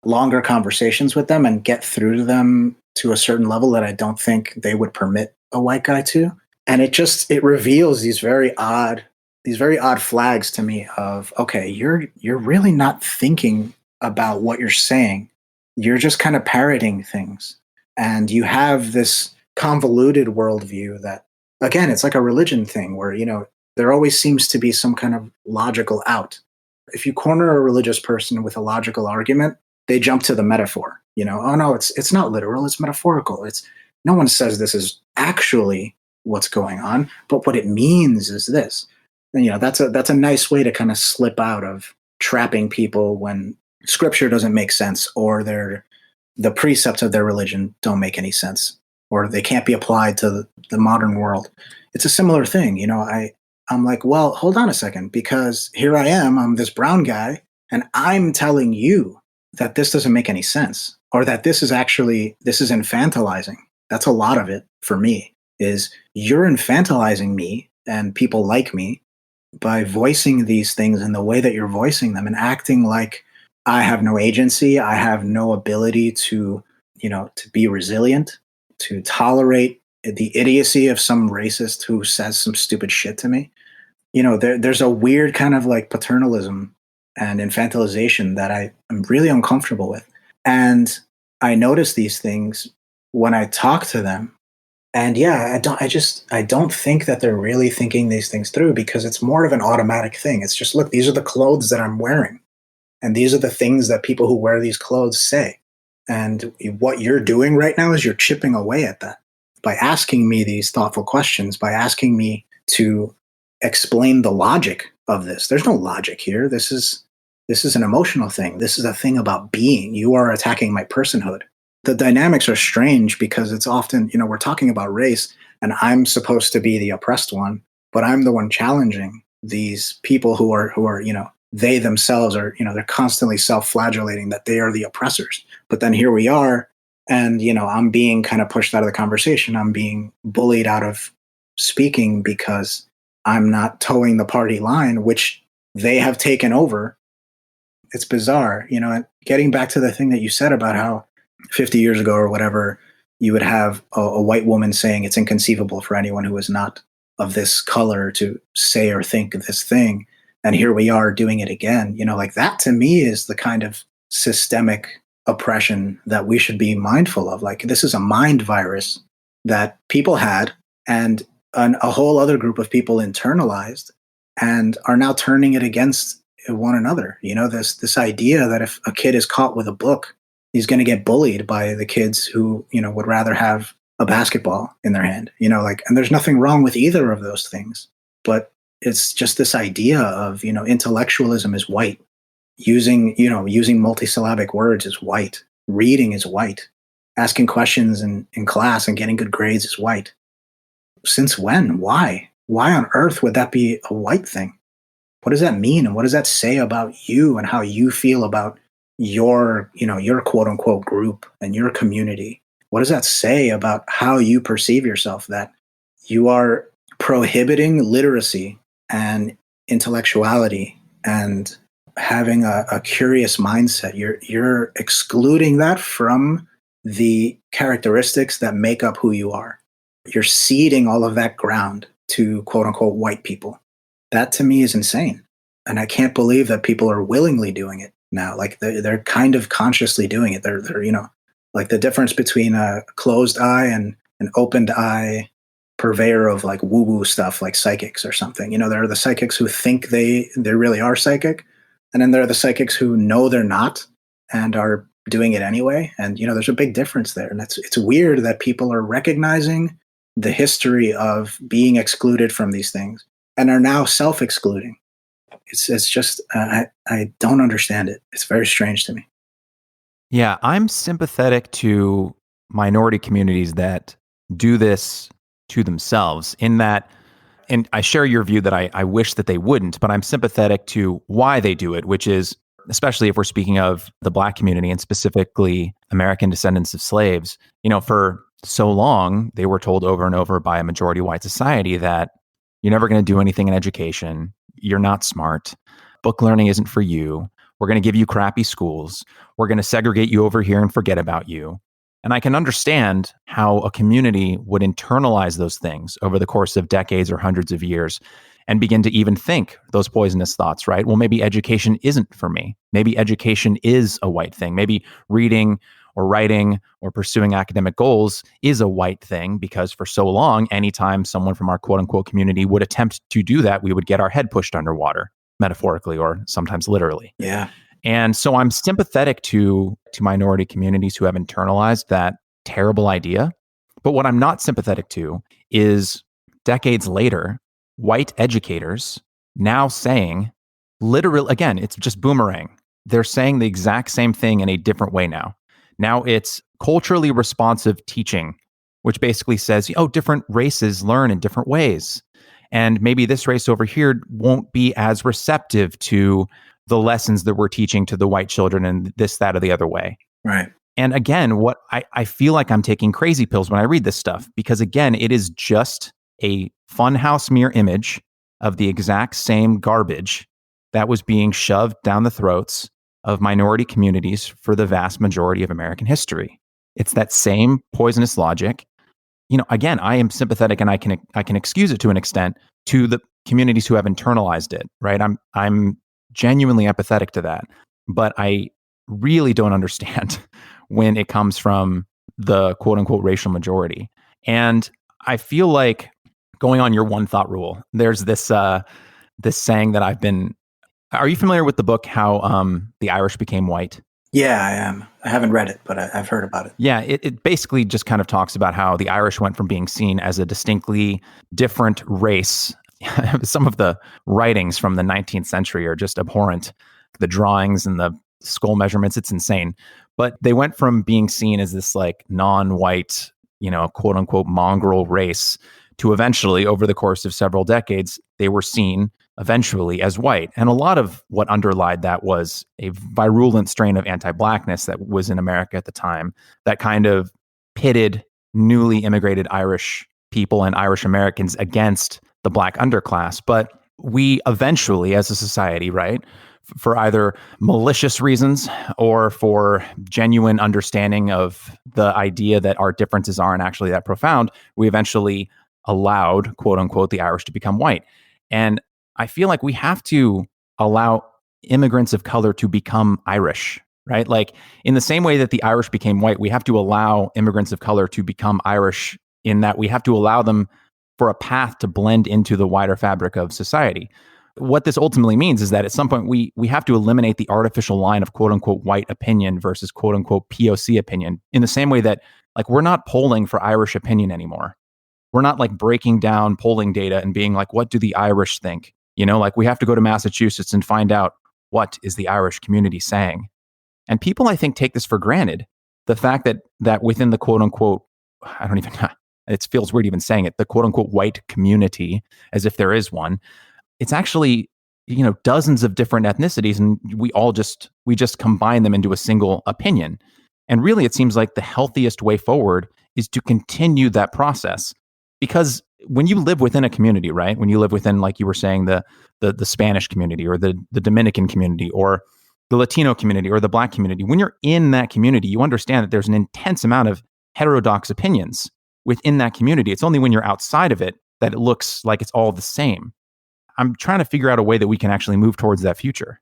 longer conversations with them and get through to them to a certain level that I don't think they would permit a white guy to. And it reveals these very odd flags to me of, okay, you're really not thinking about what you're saying. You're just kind of parroting things. And you have this convoluted worldview that, again, it's like a religion thing where, there always seems to be some kind of logical out. If you corner a religious person with a logical argument, they jump to the metaphor. Oh no, it's not literal, it's metaphorical. It's no one says this is actually what's going on, but what it means is this. And that's a nice way to kind of slip out of trapping people when scripture doesn't make sense, or the precepts of their religion don't make any sense, or they can't be applied to the modern world. It's a similar thing. I'm like, well, hold on a second, because here I'm this brown guy, and I'm telling you that this doesn't make any sense, or that this is infantilizing. That's a lot of it for me, is you're infantilizing me and people like me by voicing these things in the way that you're voicing them and acting like I have no agency, I have no ability to be resilient, to tolerate the idiocy of some racist who says some stupid shit to me. There's a weird kind of like paternalism and infantilization that I'm really uncomfortable with. And I notice these things when I talk to them. And yeah, I don't think that they're really thinking these things through, because it's more of an automatic thing. It's just, look, these are the clothes that I'm wearing. And these are the things that people who wear these clothes say. And what you're doing right now is you're chipping away at that by asking me these thoughtful questions, by asking me to explain the logic of this. There's no logic here. This is an emotional thing. This is a thing about being. You are attacking my personhood. The dynamics are strange because it's often, we're talking about race, and I'm supposed to be the oppressed one, but I'm the one challenging these people who are, they themselves are, they're constantly self-flagellating that they are the oppressors. But then here we are, and, I'm being kind of pushed out of the conversation. I'm being bullied out of speaking because I'm not towing the party line, which they have taken over. It's bizarre, and getting back to the thing that you said about how 50 years ago or whatever, you would have a white woman saying it's inconceivable for anyone who is not of this color to say or think this thing. And here we are doing it again. Like, that to me is the kind of systemic oppression that we should be mindful of. Like, this is a mind virus that people had, and a whole other group of people internalized and are now turning it against one another. This idea that if a kid is caught with a book, he's going to get bullied by the kids who, would rather have a basketball in their hand, and there's nothing wrong with either of those things. But it's just this idea of, intellectualism is white. Using multisyllabic words is white. Reading is white. Asking questions in class and getting good grades is white. Since when? Why? Why on earth would that be a white thing? What does that mean? And what does that say about you and how you feel about your quote unquote group and your community? What does that say about how you perceive yourself, that you are prohibiting literacy and intellectuality and having a curious mindset? You're excluding that from the characteristics that make up who you are. You're ceding all of that ground to quote unquote white people. That to me is insane. And I can't believe that people are willingly doing it now. Like, they're kind of consciously doing it. They're like the difference between a closed eye and an opened eye purveyor of like woo-woo stuff, like psychics or something. There are the psychics who think they really are psychic. And then there are the psychics who know they're not and are doing it anyway. And, there's a big difference there. And it's weird that people are recognizing the history of being excluded from these things and are now self-excluding. It's just, I don't understand it. It's very strange to me. Yeah, I'm sympathetic to minority communities that do this to themselves, in that, and I share your view that I wish that they wouldn't, but I'm sympathetic to why they do it, which is, especially if we're speaking of the Black community and specifically American descendants of slaves, for so long, they were told over and over by a majority white society that you're never going to do anything in education. You're not smart. Book learning isn't for you. We're going to give you crappy schools. We're going to segregate you over here and forget about you. And I can understand how a community would internalize those things over the course of decades or hundreds of years and begin to even think those poisonous thoughts, right? Well, maybe education isn't for me. Maybe education is a white thing. Maybe reading or writing or pursuing academic goals is a white thing, because for so long, anytime someone from our quote unquote community would attempt to do that, we would get our head pushed underwater, metaphorically or sometimes literally. Yeah. And so I'm sympathetic to minority communities who have internalized that terrible idea. But what I'm not sympathetic to is decades later, white educators now saying, literally, again, it's just boomerang. They're saying the exact same thing in a different way now. Now it's culturally responsive teaching, which basically says, different races learn in different ways. And maybe this race over here won't be as receptive to the lessons that we're teaching to the white children and this, that, or the other way. Right. And again, what I feel like I'm taking crazy pills when I read this stuff, because again, it is just a funhouse mirror image of the exact same garbage that was being shoved down the throats of minority communities for the vast majority of American history. It's that same poisonous logic. Again, I am sympathetic, and I can excuse it to an extent to the communities who have internalized it, right? I'm genuinely empathetic to that, but I really don't understand when it comes from the quote unquote racial majority. And I feel like, going on your one thought rule, there's this saying that are you familiar with the book, How the Irish Became White? Yeah, I am. I haven't read it, but I've heard about it. Yeah, it basically just kind of talks about how the Irish went from being seen as a distinctly different race. Some of the writings from the 19th century are just abhorrent. The drawings and the skull measurements, it's insane. But they went from being seen as this like non-white, quote unquote mongrel race, to eventually, over the course of several decades, they were seen eventually as white. And a lot of what underlied that was a virulent strain of anti-Blackness that was in America at the time, that kind of pitted newly immigrated Irish people and Irish Americans against the Black underclass. But we eventually, as a society, right, for either malicious reasons or for genuine understanding of the idea that our differences aren't actually that profound, we eventually allowed, quote unquote, the Irish to become white. And I feel like we have to allow immigrants of color to become Irish, right? Like, in the same way that the Irish became white, we have to allow immigrants of color to become Irish, in that we have to allow them for a path to blend into the wider fabric of society. What this ultimately means is that at some point we have to eliminate the artificial line of quote unquote white opinion versus quote unquote POC opinion, in the same way that, like, we're not polling for Irish opinion anymore. We're not like breaking down polling data and being like, what do the Irish think? Like, we have to go to Massachusetts and find out, what is the Irish community saying? And people, I think, take this for granted. The fact that within the quote unquote, I don't even know, it feels weird even saying it, the quote unquote white community, as if there is one, it's actually, dozens of different ethnicities, and we just combine them into a single opinion. And really, it seems like the healthiest way forward is to continue that process. Because when you live within a community, right? When you live within, like you were saying, the Spanish community or the Dominican community or the Latino community or the Black community, when you're in that community, you understand that there's an intense amount of heterodox opinions within that community. It's only when you're outside of it that it looks like it's all the same. I'm trying to figure out a way that we can actually move towards that future.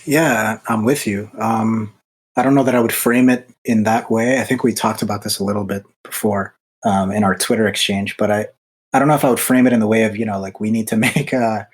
Yeah, I'm with you. I don't know that I would frame it in that way. I think we talked about this a little bit before in our Twitter exchange, but I don't know if I would frame it in the way of, like, we need to make the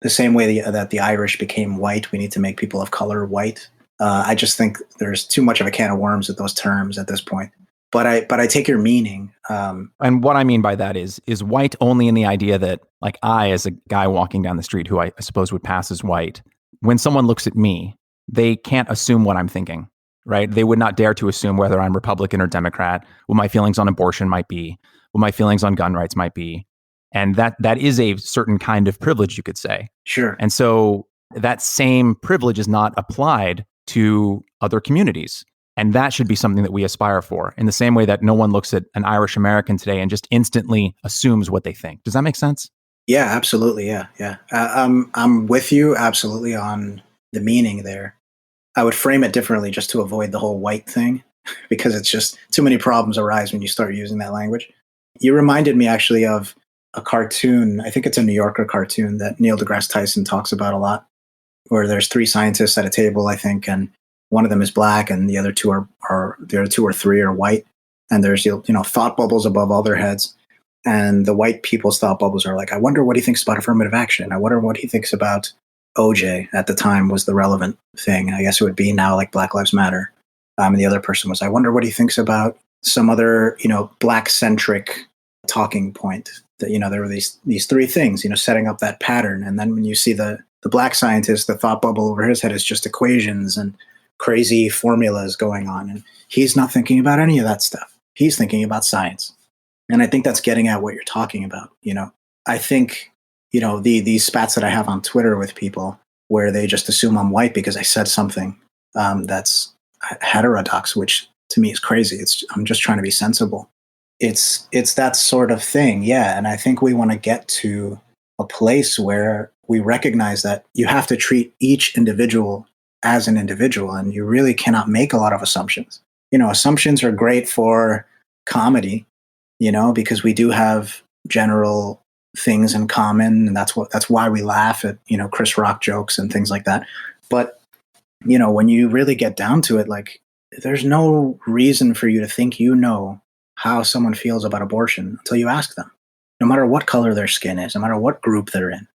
same way that the Irish became white, we need to make people of color white. I just think there's too much of a can of worms with those terms at this point. But I take your meaning. And what I mean by that is white only in the idea that, like, I, as a guy walking down the street who I suppose would pass as white, when someone looks at me, they can't assume what I'm thinking. right? They would not dare to assume whether I'm Republican or Democrat, what my feelings on abortion might be, what my feelings on gun rights might be. And that is a certain kind of privilege, you could say. Sure. And so that same privilege is not applied to other communities. And that should be something that we aspire for, in the same way that no one looks at an Irish American today and just instantly assumes what they think. Does that make sense? Yeah, absolutely. Yeah, yeah. I'm with you absolutely on the meaning there. I would frame it differently just to avoid the whole white thing, because it's just too many problems arise when you start using that language. You reminded me actually of a cartoon. I think it's a New Yorker cartoon that Neil deGrasse Tyson talks about a lot, where there's three scientists at a table, I think, and one of them is black, and the other two are the other two or three are white, and there's thought bubbles above all their heads, and the white people's thought bubbles are like, I wonder what he thinks about affirmative action. I wonder what he thinks about OJ. At the time was the relevant thing. I guess it would be now like Black Lives Matter. And the other person was, I wonder what he thinks about some other black centric talking point. That there were these three things, setting up that pattern, and then when you see the black scientist, the thought bubble over his head is just equations and crazy formulas going on. And he's not thinking about any of that stuff. He's thinking about science. And I think that's getting at what you're talking about. I think, these spats that I have on Twitter with people where they just assume I'm white because I said something that's heterodox, which to me is crazy. I'm just trying to be sensible. It's that sort of thing. Yeah. And I think we want to get to a place where we recognize that you have to treat each individual as an individual, and you really cannot make a lot of assumptions. Assumptions are great for comedy, because we do have general things in common, and that's why we laugh at, Chris Rock jokes and things like that. But, when you really get down to it, like, there's no reason for you to think how someone feels about abortion until you ask them, no matter what color their skin is, no matter what group they're in.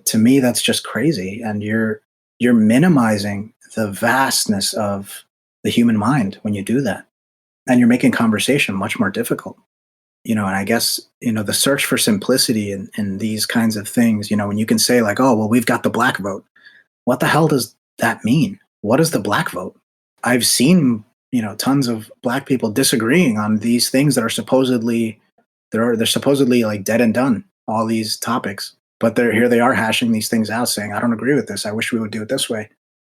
To me, that's just crazy. And you're minimizing the vastness of the human mind when you do that. And you're making conversation much more difficult. And I guess, the search for simplicity in these kinds of things, when you can say like, oh, well, we've got the black vote. What the hell does that mean? What is the black vote? I've seen, tons of black people disagreeing on these things that are supposedly, they're supposedly like dead and done, all these topics. But here they are hashing these things out, saying, I don't agree with this. I wish we would do it this way.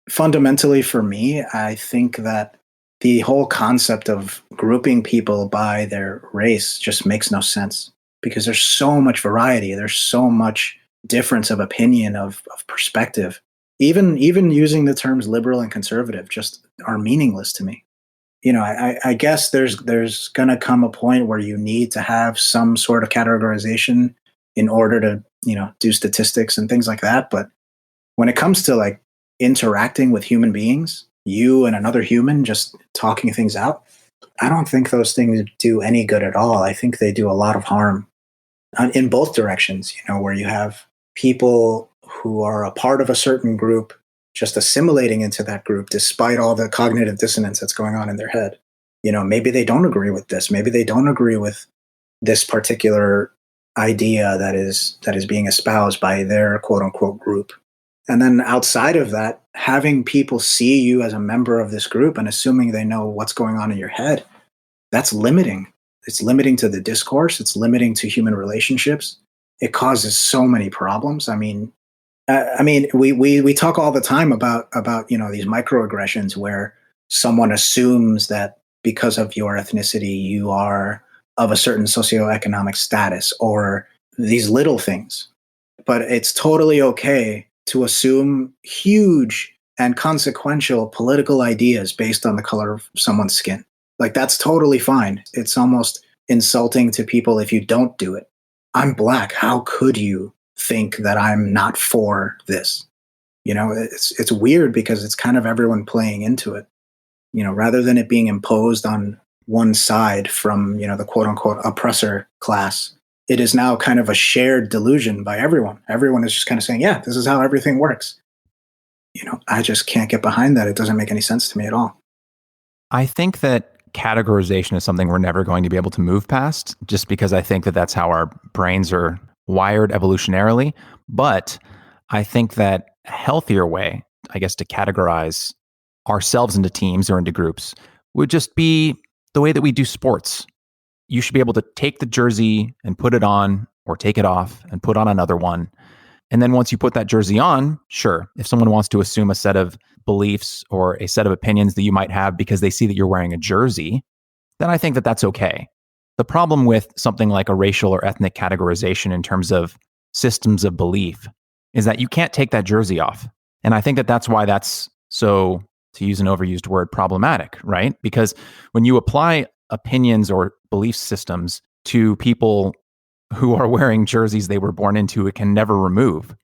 Fundamentally, for me, I think that the whole concept of grouping people by their race just makes no sense, because there's so much variety. There's so much difference of opinion, of perspective. Even using the terms liberal and conservative just are meaningless to me. I guess there's going to come a point where you need to have some sort of categorization in order to, do statistics and things like that. But when it comes to like interacting with human beings, you and another human just talking things out, I don't think those things do any good at all. I think they do a lot of harm in both directions, where you have people who are a part of a certain group just assimilating into that group despite all the cognitive dissonance that's going on in their head. Maybe they don't agree with this. Maybe they don't agree with this particular idea that is being espoused by their quote unquote group. And then outside of that, having people see you as a member of this group and assuming they know what's going on in your head, that's limiting. It's limiting to the discourse. It's limiting to human relationships. It causes so many problems. We talk all the time about these microaggressions where someone assumes that because of your ethnicity, you are of a certain socioeconomic status, or these little things. But it's totally okay to assume huge and consequential political ideas based on the color of someone's skin. Like, that's totally fine. It's almost insulting to people if you don't do it. I'm black. How could you think that I'm not for this? It's weird because it's kind of everyone playing into it, rather than it being imposed on one side from, the quote unquote oppressor class. It is now kind of a shared delusion by everyone. Everyone is just kind of saying, yeah, this is how everything works. I just can't get behind that. It doesn't make any sense to me at all. I think that categorization is something we're never going to be able to move past, just because I think that that's how our brains are wired evolutionarily. But I think that a healthier way, I guess, to categorize ourselves into teams or into groups would just be the way that we do sports. You should be able to take the jersey and put it on, or take it off and put on another one. And then once you put that jersey on, sure, if someone wants to assume a set of beliefs or a set of opinions that you might have because they see that you're wearing a jersey, then I think that that's okay. The problem with something like a racial or ethnic categorization in terms of systems of belief is that you can't take that jersey off. And I think that that's why that's so, to use an overused word, problematic, right? Because when you apply opinions or belief systems to people who are wearing jerseys they were born into, it can never remove,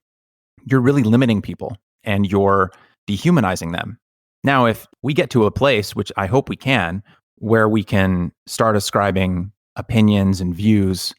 you're really limiting people and you're dehumanizing them. Now, if we get to a place, which I hope we can, where we can start ascribing opinions and views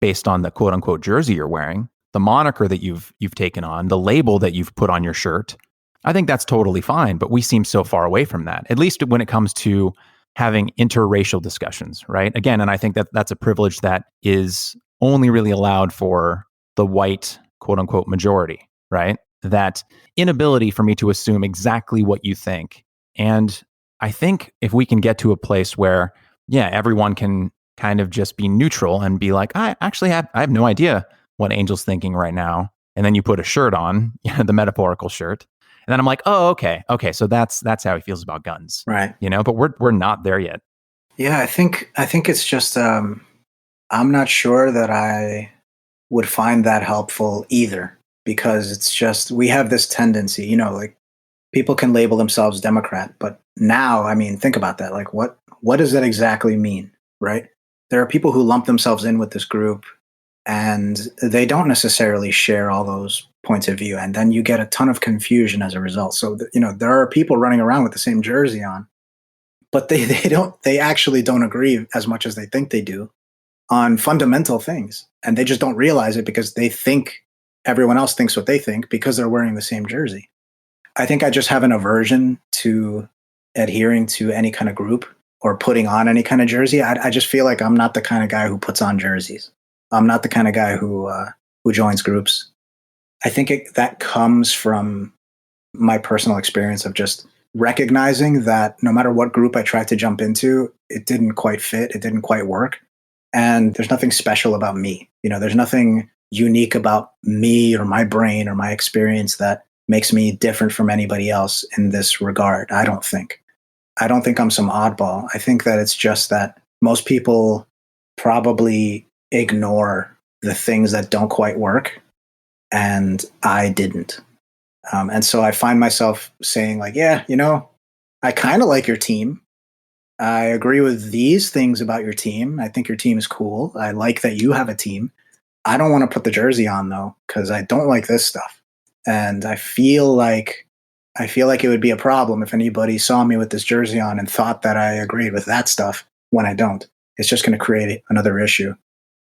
based on the quote unquote jersey you're wearing, the moniker that you've taken on, the label that you've put on your shirt, I think that's totally fine. But we seem so far away from that, at least when it comes to having interracial discussions, right? Again, and I think that that's a privilege that is only really allowed for the white quote unquote majority, right? That inability for me to assume exactly what you think. And I think if we can get to a place where, yeah, everyone can kind of just be neutral and be like, I have no idea what Angel's thinking right now. And then you put a shirt on, the metaphorical shirt. And then I'm like, oh, okay. So that's how he feels about guns. Right. But we're not there yet. Yeah, I think it's just I'm not sure that I would find that helpful either, because it's just, we have this tendency, like people can label themselves Democrat, but now, I mean, think about that. Like what does that exactly mean, right? There are people who lump themselves in with this group and they don't necessarily share all those points of view. And then you get a ton of confusion as a result. So, there are people running around with the same jersey on, but they actually don't agree as much as they think they do on fundamental things. And they just don't realize it because they think everyone else thinks what they think because they're wearing the same jersey. I think I just have an aversion to adhering to any kind of group or putting on any kind of jersey. I just feel like I'm not the kind of guy who puts on jerseys. I'm not the kind of guy who joins groups. I think that comes from my personal experience of just recognizing that no matter what group I tried to jump into, it didn't quite fit. It didn't quite work. And there's nothing special about me. There's nothing unique about me or my brain or my experience that makes me different from anybody else in this regard. I don't think I'm some oddball. I think that it's just that most people probably ignore the things that don't quite work, and I didn't. And so I find myself saying like, yeah, I kind of like your team. I agree with these things about your team. I think your team is cool. I like that you have a team. I don't want to put the jersey on though, because I don't like this stuff. And I feel like it would be a problem if anybody saw me with this jersey on and thought that I agreed with that stuff when I don't. It's just going to create another issue.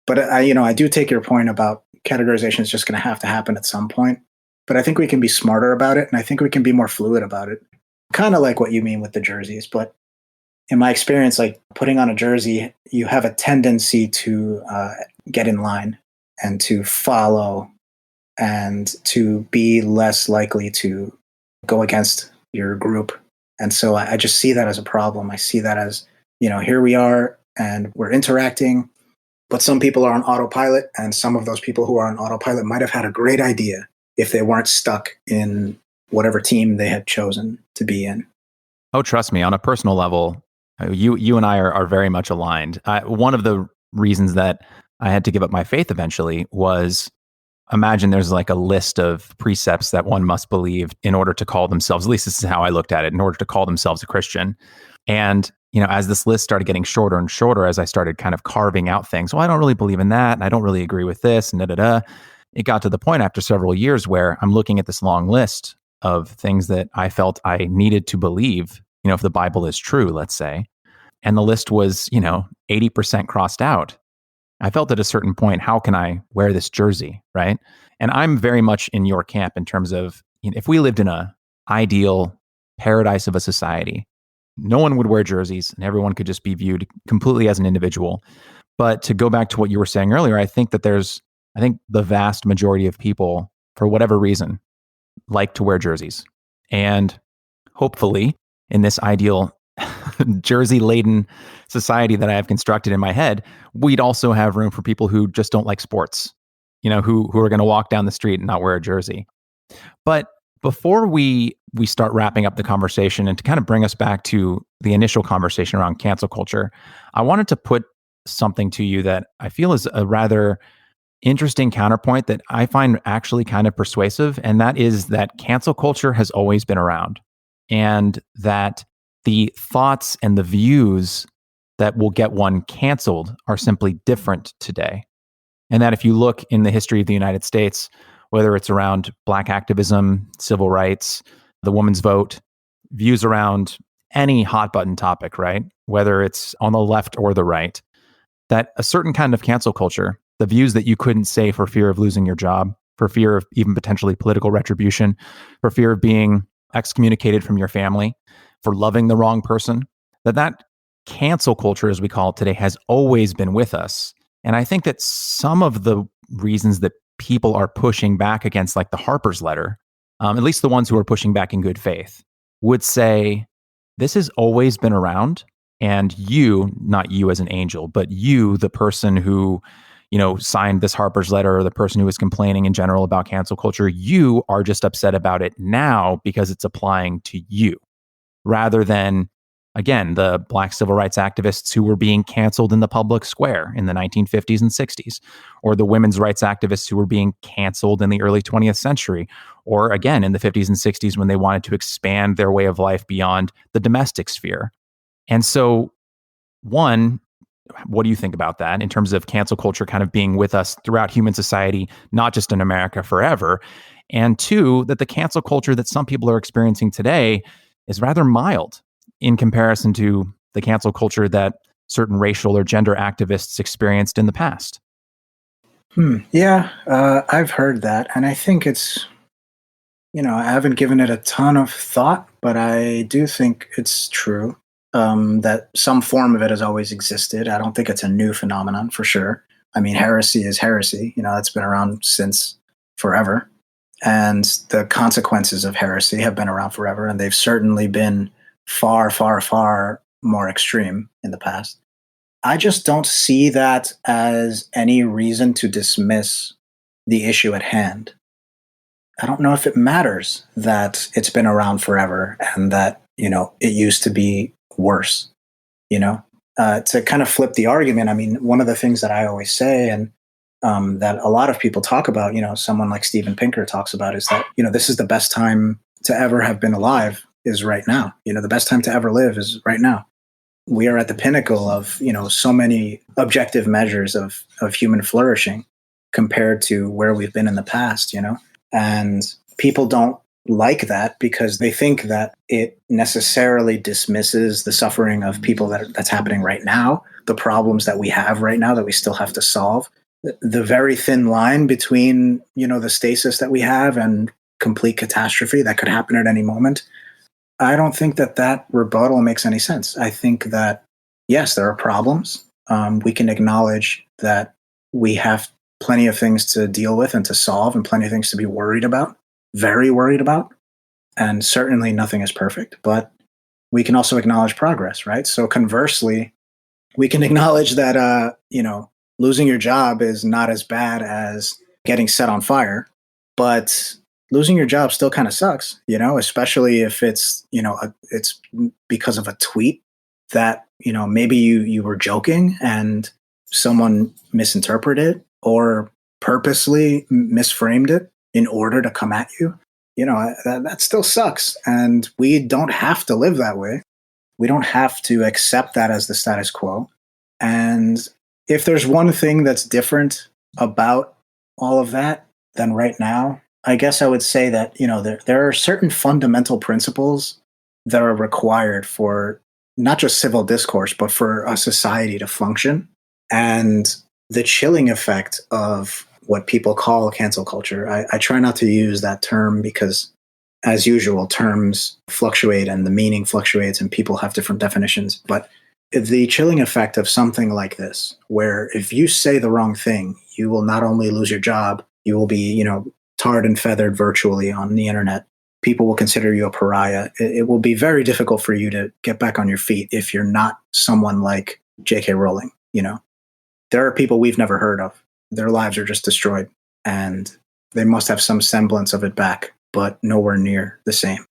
But I do take your point about categorization is just going to happen at some point. But I think we can be smarter about it, and I think we can be more fluid about it. Kind of like what you mean with the jerseys, but in my experience, like putting on a jersey, you have a tendency to get in line and to follow and to be less likely to go against your group. And so I just see that as a problem. I see that as, here we are and we're interacting, but some people are on autopilot, and some of those people who are on autopilot might have had a great idea if they weren't stuck in whatever team they had chosen to be in. Oh, trust me, on a personal level, you and I are very much aligned. One of the reasons that I had to give up my faith eventually was, imagine there's like a list of precepts that one must believe in order to call themselves, at least this is how I looked at it, in order to call themselves a Christian. And, as this list started getting shorter and shorter, as I started kind of carving out things, well, I don't really believe in that, and I don't really agree with this, and it got to the point after several years where I'm looking at this long list of things that I felt I needed to believe, if the Bible is true, let's say, and the list was, 80% crossed out. I felt at a certain point, how can I wear this jersey, right? And I'm very much in your camp in terms of, if we lived in a ideal paradise of a society, no one would wear jerseys and everyone could just be viewed completely as an individual. But to go back to what you were saying earlier, I think the vast majority of people, for whatever reason, like to wear jerseys. And hopefully in this ideal Jersey-laden society that I have constructed in my head, we'd also have room for people who just don't like sports, who are going to walk down the street and not wear a jersey. But before we start wrapping up the conversation and to kind of bring us back to the initial conversation around cancel culture, I wanted to put something to you that I feel is a rather interesting counterpoint that I find actually kind of persuasive. And that is that cancel culture has always been around, and that the thoughts and the views that will get one canceled are simply different today. And that if you look in the history of the United States, whether it's around Black activism, civil rights, the women's vote, views around any hot button topic, right? Whether it's on the left or the right, that a certain kind of cancel culture, the views that you couldn't say for fear of losing your job, for fear of even potentially political retribution, for fear of being excommunicated from your family, for loving the wrong person, that cancel culture, as we call it today, has always been with us. And I think that some of the reasons that people are pushing back against, like the Harper's letter, at least the ones who are pushing back in good faith, would say, this has always been around. And you, not you as an angel, but you, the person who, signed this Harper's letter, or the person who was complaining in general about cancel culture, you are just upset about it now because it's applying to you, rather than, again, the Black civil rights activists who were being canceled in the public square in the 1950s and 60s, or the women's rights activists who were being canceled in the early 20th century, or again, in the 50s and 60s when they wanted to expand their way of life beyond the domestic sphere. And so, one, what do you think about that in terms of cancel culture kind of being with us throughout human society, not just in America forever? And two, that the cancel culture that some people are experiencing today is rather mild in comparison to the cancel culture that certain racial or gender activists experienced in the past. Yeah, I've heard that. And I think it's, I haven't given it a ton of thought, but I do think it's true. That some form of it has always existed. I don't think it's a new phenomenon for sure. I mean, heresy is heresy. It's been around since forever. And the consequences of heresy have been around forever. And they've certainly been far, far, far more extreme in the past. I just don't see that as any reason to dismiss the issue at hand. I don't know if it matters that it's been around forever and that, it used to be worse, to kind of flip the argument. I mean, one of the things that I always say, and that a lot of people talk about, someone like Steven Pinker talks about, is that, this is the best time to ever have been alive is right now. The best time to ever live is right now. We are at the pinnacle of, so many objective measures of human flourishing compared to where we've been in the past, and people don't like that because they think that it necessarily dismisses the suffering of people that's happening right now, the problems that we have right now that we still have to solve, the very thin line between, the stasis that we have and complete catastrophe that could happen at any moment. I don't think that rebuttal makes any sense. I think that, yes, there are problems. We can acknowledge that we have plenty of things to deal with and to solve and plenty of things to be worried about, very worried about. And certainly nothing is perfect, but we can also acknowledge progress, right? So conversely, we can acknowledge that, losing your job is not as bad as getting set on fire, but losing your job still kind of sucks, especially if it's, it's because of a tweet that, maybe you were joking and someone misinterpreted it or purposely misframed it in order to come at you. That still sucks. And we don't have to live that way. We don't have to accept that as the status quo. And if there's one thing that's different about all of that than right now, I guess I would say that, there are certain fundamental principles that are required for not just civil discourse, but for a society to function. And the chilling effect of what people call cancel culture, I try not to use that term because, as usual, terms fluctuate and the meaning fluctuates and people have different definitions. But the chilling effect of something like this, where if you say the wrong thing, you will not only lose your job, you will be, tarred and feathered virtually on the internet. people will consider you a pariah. It will be very difficult for you to get back on your feet if you're not someone like J.K. Rowling. There are people we've never heard of. Their lives are just destroyed, and they must have some semblance of it back, but nowhere near the same.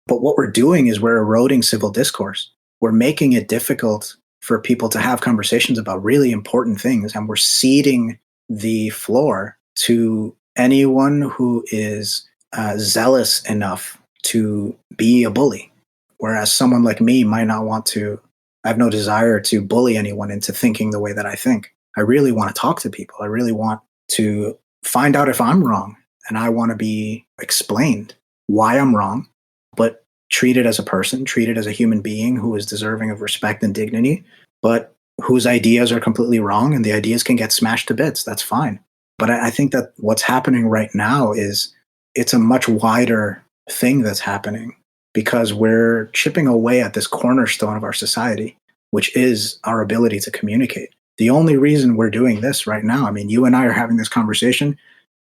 But what we're doing is we're eroding civil discourse. We're making it difficult for people to have conversations about really important things, and we're ceding the floor to anyone who is zealous enough to be a bully. Whereas someone like me might not want to, I have no desire to bully anyone into thinking the way that I think. I really want to talk to people. I really want to find out if I'm wrong, and I want to be explained why I'm wrong, but treated as a person, treated as a human being who is deserving of respect and dignity, but whose ideas are completely wrong, and the ideas can get smashed to bits. That's fine. But I think that what's happening right now is it's a much wider thing that's happening, because we're chipping away at this cornerstone of our society, which is our ability to communicate. The only reason we're doing this right now, I mean, you and I are having this conversation,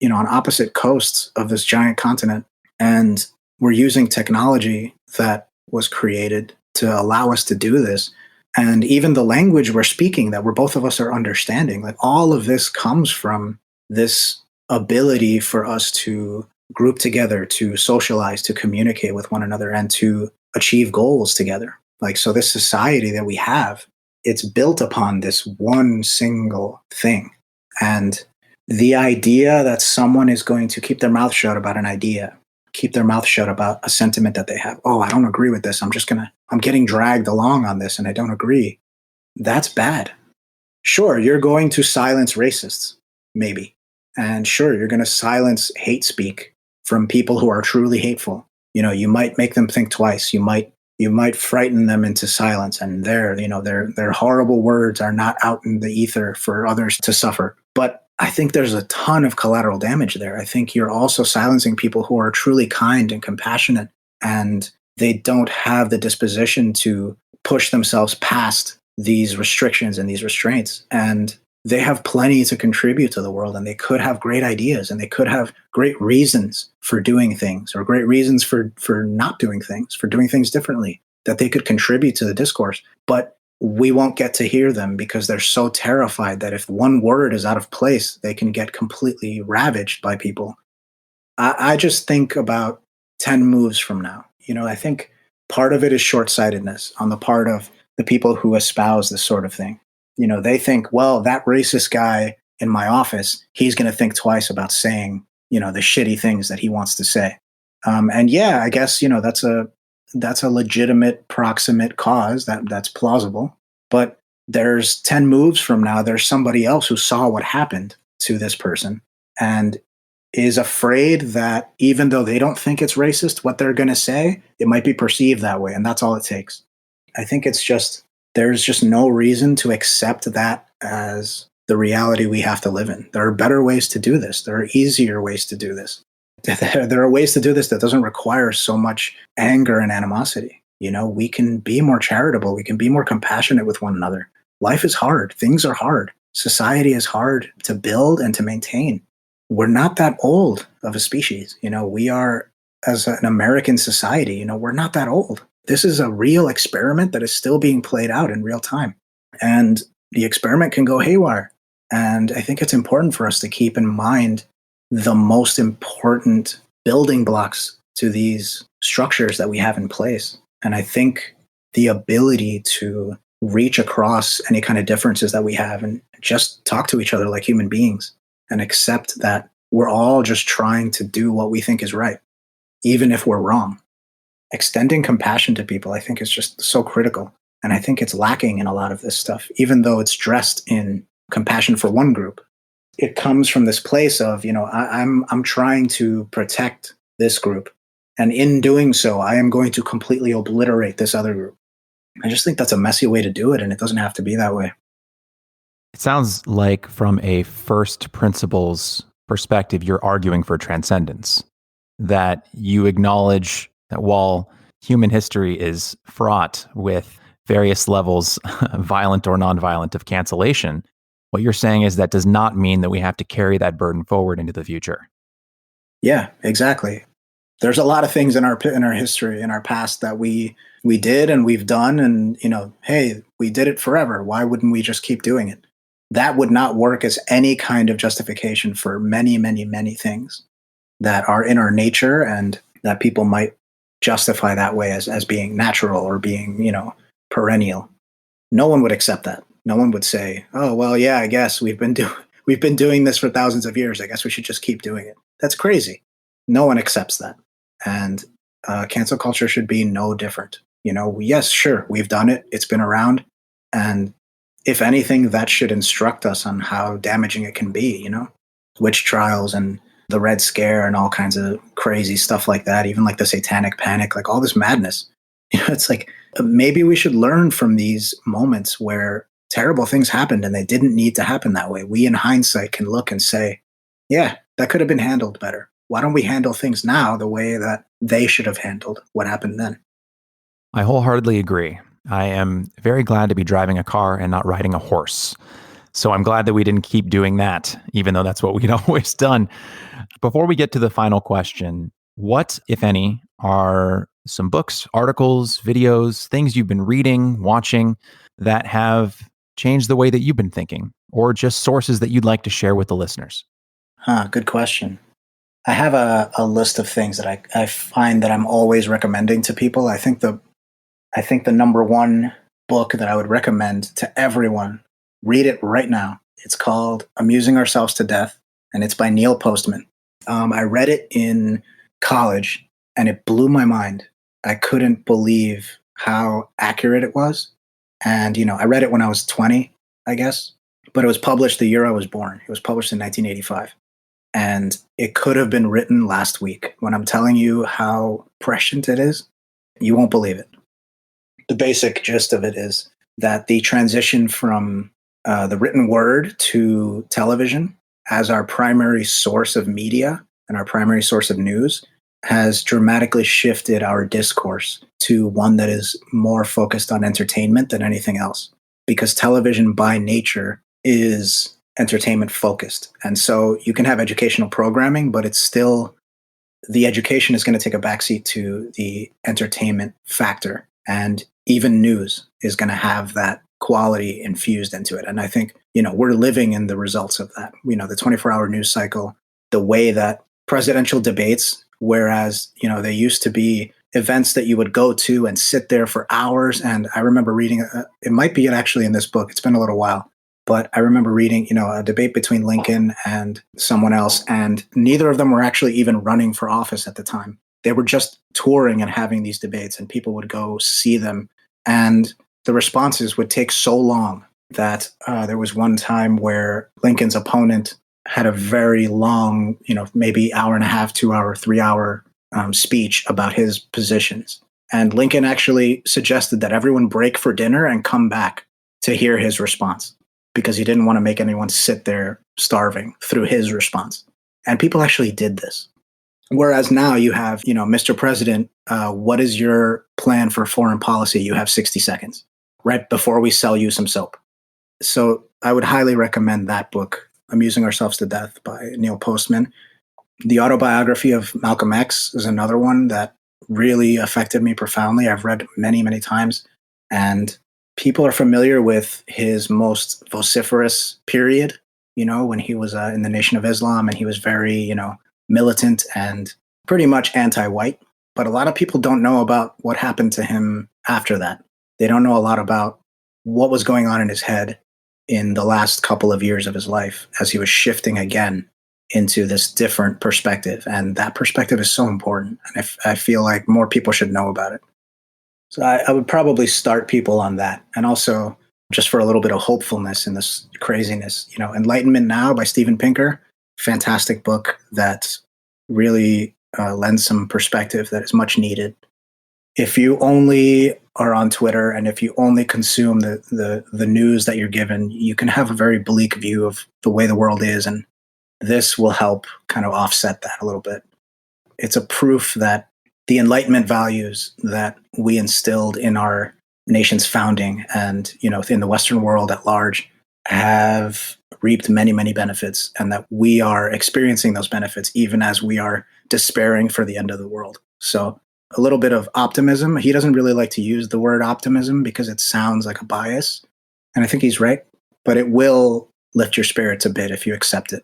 on opposite coasts of this giant continent, and we're using technology that was created to allow us to do this. And even the language we're speaking that both of us are understanding, like all of this comes from this ability for us to group together, to socialize, to communicate with one another, and to achieve goals together. Like, so this society that we have, it's built upon this one single thing. And the idea that someone is going to keep their mouth shut about an idea, keep their mouth shut about a sentiment that they have. Oh, I don't agree with this. I'm getting dragged along on this and I don't agree. That's bad. Sure, you're going to silence racists, maybe. And sure, you're going to silence hate speak from people who are truly hateful. You might make them think twice. You might frighten them into silence, and their horrible words are not out in the ether for others to suffer. But I think there's a ton of collateral damage there. I think you're also silencing people who are truly kind and compassionate, and they don't have the disposition to push themselves past these restrictions and these restraints. And they have plenty to contribute to the world, and they could have great ideas, and they could have great reasons for doing things, or great reasons for not doing things, for doing things differently, that they could contribute to the discourse. But we won't get to hear them because they're so terrified that if one word is out of place, they can get completely ravaged by people. I just think about 10 moves from now. I think part of it is short-sightedness on the part of the people who espouse this sort of thing. They think, well, that racist guy in my office, he's going to think twice about saying, the shitty things that he wants to say. And yeah, I guess, that's a legitimate proximate cause that's plausible. But there's 10 moves from now, there's somebody else who saw what happened to this person and is afraid that even though they don't think it's racist, what they're going to say, it might be perceived that way. And that's all it takes. I think there's just no reason to accept that as the reality we have to live in. There are better ways to do this. There are easier ways to do this. There are ways to do this that doesn't require so much anger and animosity. We can be more charitable. We can be more compassionate with one another. Life is hard. Things are hard. Society is hard to build and to maintain. We're not that old of a species. We are, as an American society, we're not that old. This is a real experiment that is still being played out in real time. And the experiment can go haywire. And I think it's important for us to keep in mind the most important building blocks to these structures that we have in place. And I think the ability to reach across any kind of differences that we have and just talk to each other like human beings and accept that we're all just trying to do what we think is right, even if we're wrong. Extending compassion to people, I think, is just so critical. And I think it's lacking in a lot of this stuff, even though it's dressed in compassion for one group. It comes from this place of, I'm trying to protect this group. And in doing so, I am going to completely obliterate this other group. I just think that's a messy way to do it, and it doesn't have to be that way. It sounds like from a first principles perspective, you're arguing for transcendence, that you acknowledge that while human history is fraught with various levels, violent or nonviolent, of cancellation, what you're saying is that does not mean that we have to carry that burden forward into the future. Yeah, exactly. There's a lot of things in our history, in our past that we did and we've done, and hey, we did it forever. Why wouldn't we just keep doing it? That would not work as any kind of justification for many, many, many things that are in our nature and that people might justify that way as being natural or being, perennial. No one would accept that. No one would say, "Oh, well, yeah, I guess we've been doing this for thousands of years. I guess we should just keep doing it." That's crazy. No one accepts that. And cancel culture should be no different. Yes, sure, we've done it. It's been around. And if anything, that should instruct us on how damaging it can be, witch trials and the Red Scare and all kinds of crazy stuff like that, even like the Satanic Panic, like all this madness. It's like maybe we should learn from these moments where terrible things happened and they didn't need to happen that way. We, in hindsight, can look and say, yeah, that could have been handled better. Why don't we handle things now the way that they should have handled what happened then? I wholeheartedly agree. I am very glad to be driving a car and not riding a horse. So I'm glad that we didn't keep doing that, even though that's what we'd always done. Before we get to the final question, what, if any, are some books, articles, videos, things you've been reading, watching that have changed the way that you've been thinking, or just sources that you'd like to share with the listeners? Good question. I have a list of things that I find that I'm always recommending to people. I think the number one book that I would recommend to everyone, read it right now. It's called Amusing Ourselves to Death, and it's by Neil Postman. I read it in college, and it blew my mind. I couldn't believe how accurate it was. And, I read it when I was 20, I guess, but it was published the year I was born. It was published in 1985. And it could have been written last week. When I'm telling you how prescient it is, you won't believe it. The basic gist of it is that the transition from the written word to television as our primary source of media and our primary source of news has dramatically shifted our discourse to one that is more focused on entertainment than anything else. Because television by nature is entertainment focused. And so you can have educational programming, but it's still, the education is going to take a backseat to the entertainment factor. And even news is going to have that quality infused into it. And I think, we're living in the results of that. The 24-hour news cycle, the way that presidential debates, whereas, they used to be events that you would go to and sit there for hours. And I remember reading, it might be actually in this book, it's been a little while, but I remember reading, a debate between Lincoln and someone else, and neither of them were actually even running for office at the time. They were just touring and having these debates, and people would go see them. And the responses would take so long that there was one time where Lincoln's opponent had a very long, maybe hour and a half, 2 hour, 3 hour speech about his positions. And Lincoln actually suggested that everyone break for dinner and come back to hear his response, because he didn't want to make anyone sit there starving through his response. And people actually did this. Whereas now you have, Mr. President, what is your plan for foreign policy? You have 60 seconds right before we sell you some soap. So I would highly recommend that book, Amusing Ourselves to Death by Neil Postman. The autobiography of Malcolm X is another one that really affected me profoundly. I've read many, many times, and people are familiar with his most vociferous period, when he was in the Nation of Islam, and he was very, militant and pretty much anti-white. But a lot of people don't know about what happened to him after that. They don't know a lot about what was going on in his head in the last couple of years of his life as he was shifting again into this different perspective. And that perspective is so important. And I feel like more people should know about it. So I would probably start people on that. And also, just for a little bit of hopefulness in this craziness, Enlightenment Now by Steven Pinker, fantastic book that really lends some perspective that is much needed. If you only are on Twitter and if you only consume the news that you're given, you can have a very bleak view of the way the world is. And this will help kind of offset that a little bit. It's a proof that the Enlightenment values that we instilled in our nation's founding and, in the Western world at large have reaped many, many benefits, and that we are experiencing those benefits even as we are despairing for the end of the world. So a little bit of optimism. He doesn't really like to use the word optimism because it sounds like a bias. And I think he's right, but it will lift your spirits a bit if you accept it.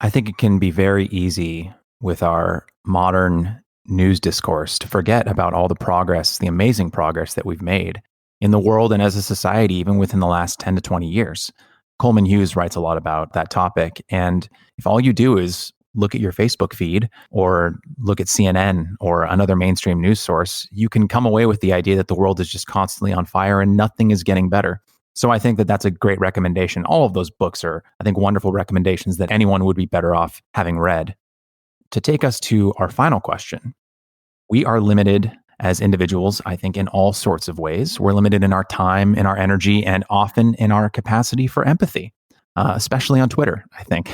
I think it can be very easy with our modern news discourse to forget about all the progress, the amazing progress that we've made in the world and as a society, even within the last 10 to 20 years. Coleman Hughes writes a lot about that topic. And if all you do is look at your Facebook feed or look at CNN or another mainstream news source, you can come away with the idea that the world is just constantly on fire and nothing is getting better. So I think that that's a great recommendation. All of those books are, I think, wonderful recommendations that anyone would be better off having read. To take us to our final question, we are limited as individuals, I think, in all sorts of ways. We're limited in our time, in our energy, and often in our capacity for empathy, especially on Twitter, I think.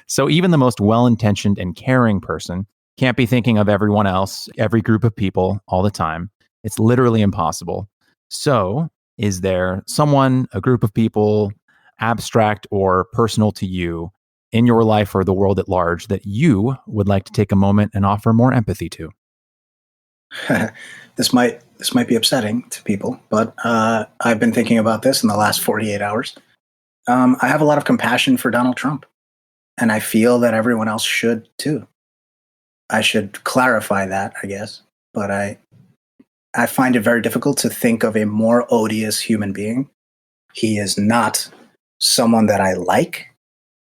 So even the most well-intentioned and caring person can't be thinking of everyone else, every group of people all the time. It's literally impossible. So is there someone, a group of people, abstract or personal to you in your life or the world at large that you would like to take a moment and offer more empathy to? This might be upsetting to people, but I've been thinking about this in the last 48 hours. I have a lot of compassion for Donald Trump, and I feel that everyone else should too. I should clarify that, I guess, but I find it very difficult to think of a more odious human being. He is not someone that I like.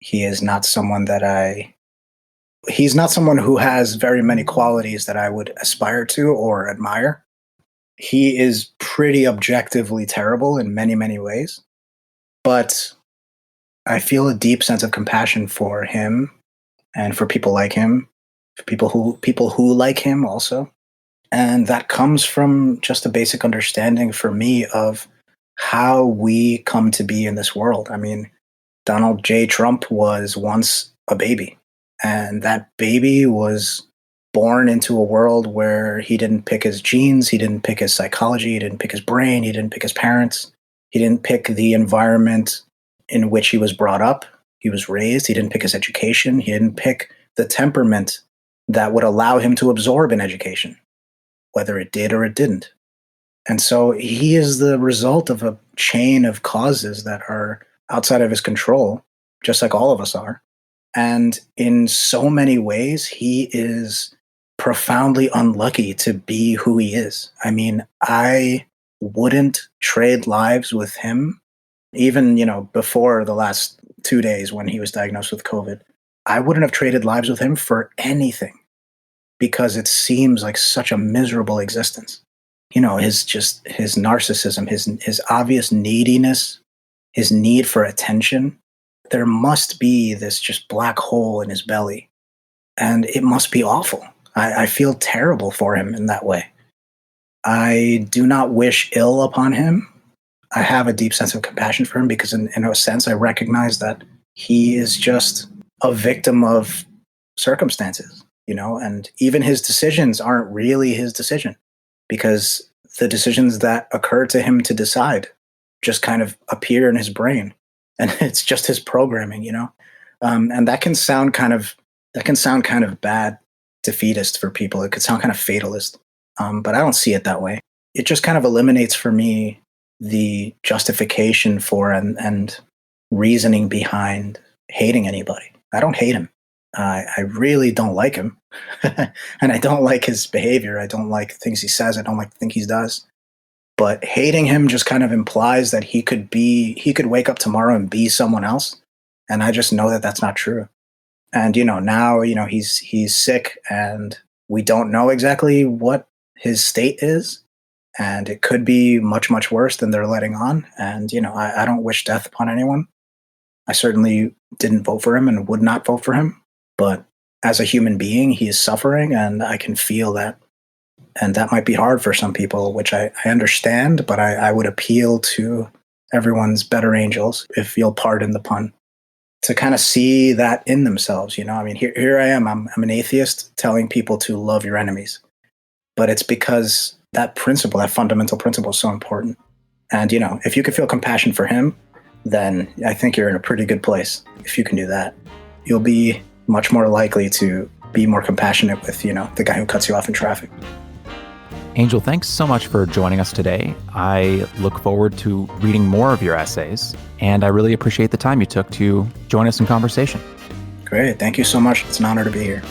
He is not someone that he's not someone who has very many qualities that I would aspire to or admire. He is pretty objectively terrible in many, many ways. But I feel a deep sense of compassion for him and for people like him, for people who like him also. And that comes from just a basic understanding for me of how we come to be in this world. I mean, Donald J. Trump was once a baby, and that baby was born into a world where he didn't pick his genes, he didn't pick his psychology, he didn't pick his brain, he didn't pick his parents, he didn't pick the environment in which he was brought up, he was raised, he didn't pick his education, he didn't pick the temperament that would allow him to absorb an education, whether it did or it didn't. And so he is the result of a chain of causes that are outside of his control, just like all of us are. And in so many ways, he is profoundly unlucky to be who he is. I mean, I wouldn't trade lives with him, even, before the last 2 days when he was diagnosed with COVID. I wouldn't have traded lives with him for anything because it seems like such a miserable existence. His narcissism, his obvious neediness, his need for attention. There must be this just black hole in his belly, and it must be awful. I feel terrible for him in that way. I do not wish ill upon him. I have a deep sense of compassion for him because in a sense, I recognize that he is just a victim of circumstances, and even his decisions aren't really his decision because the decisions that occur to him to decide just kind of appear in his brain. And it's just his programming, and that can sound kind of bad, defeatist for people. It could sound kind of fatalist, but I don't see it that way. It just kind of eliminates for me the justification for and reasoning behind hating anybody. I don't hate him. I really don't like him, and I don't like his behavior. I don't like things he says. I don't like the things he does. But hating him just kind of implies that he could wake up tomorrow and be someone else. And I just know that that's not true. And, now, he's sick and we don't know exactly what his state is. And it could be much, much worse than they're letting on. And, I don't wish death upon anyone. I certainly didn't vote for him and would not vote for him. But as a human being, he is suffering and I can feel that. And that might be hard for some people, which I understand, but I would appeal to everyone's better angels, if you'll pardon the pun, to kind of see that in themselves. I mean, here I am. I'm an atheist telling people to love your enemies. But it's because that principle, that fundamental principle is so important. And, if you could feel compassion for him, then I think you're in a pretty good place. If you can do that, you'll be much more likely to be more compassionate with, the guy who cuts you off in traffic. Angel, thanks so much for joining us today. I look forward to reading more of your essays, and I really appreciate the time you took to join us in conversation. Great. Thank you so much. It's an honor to be here.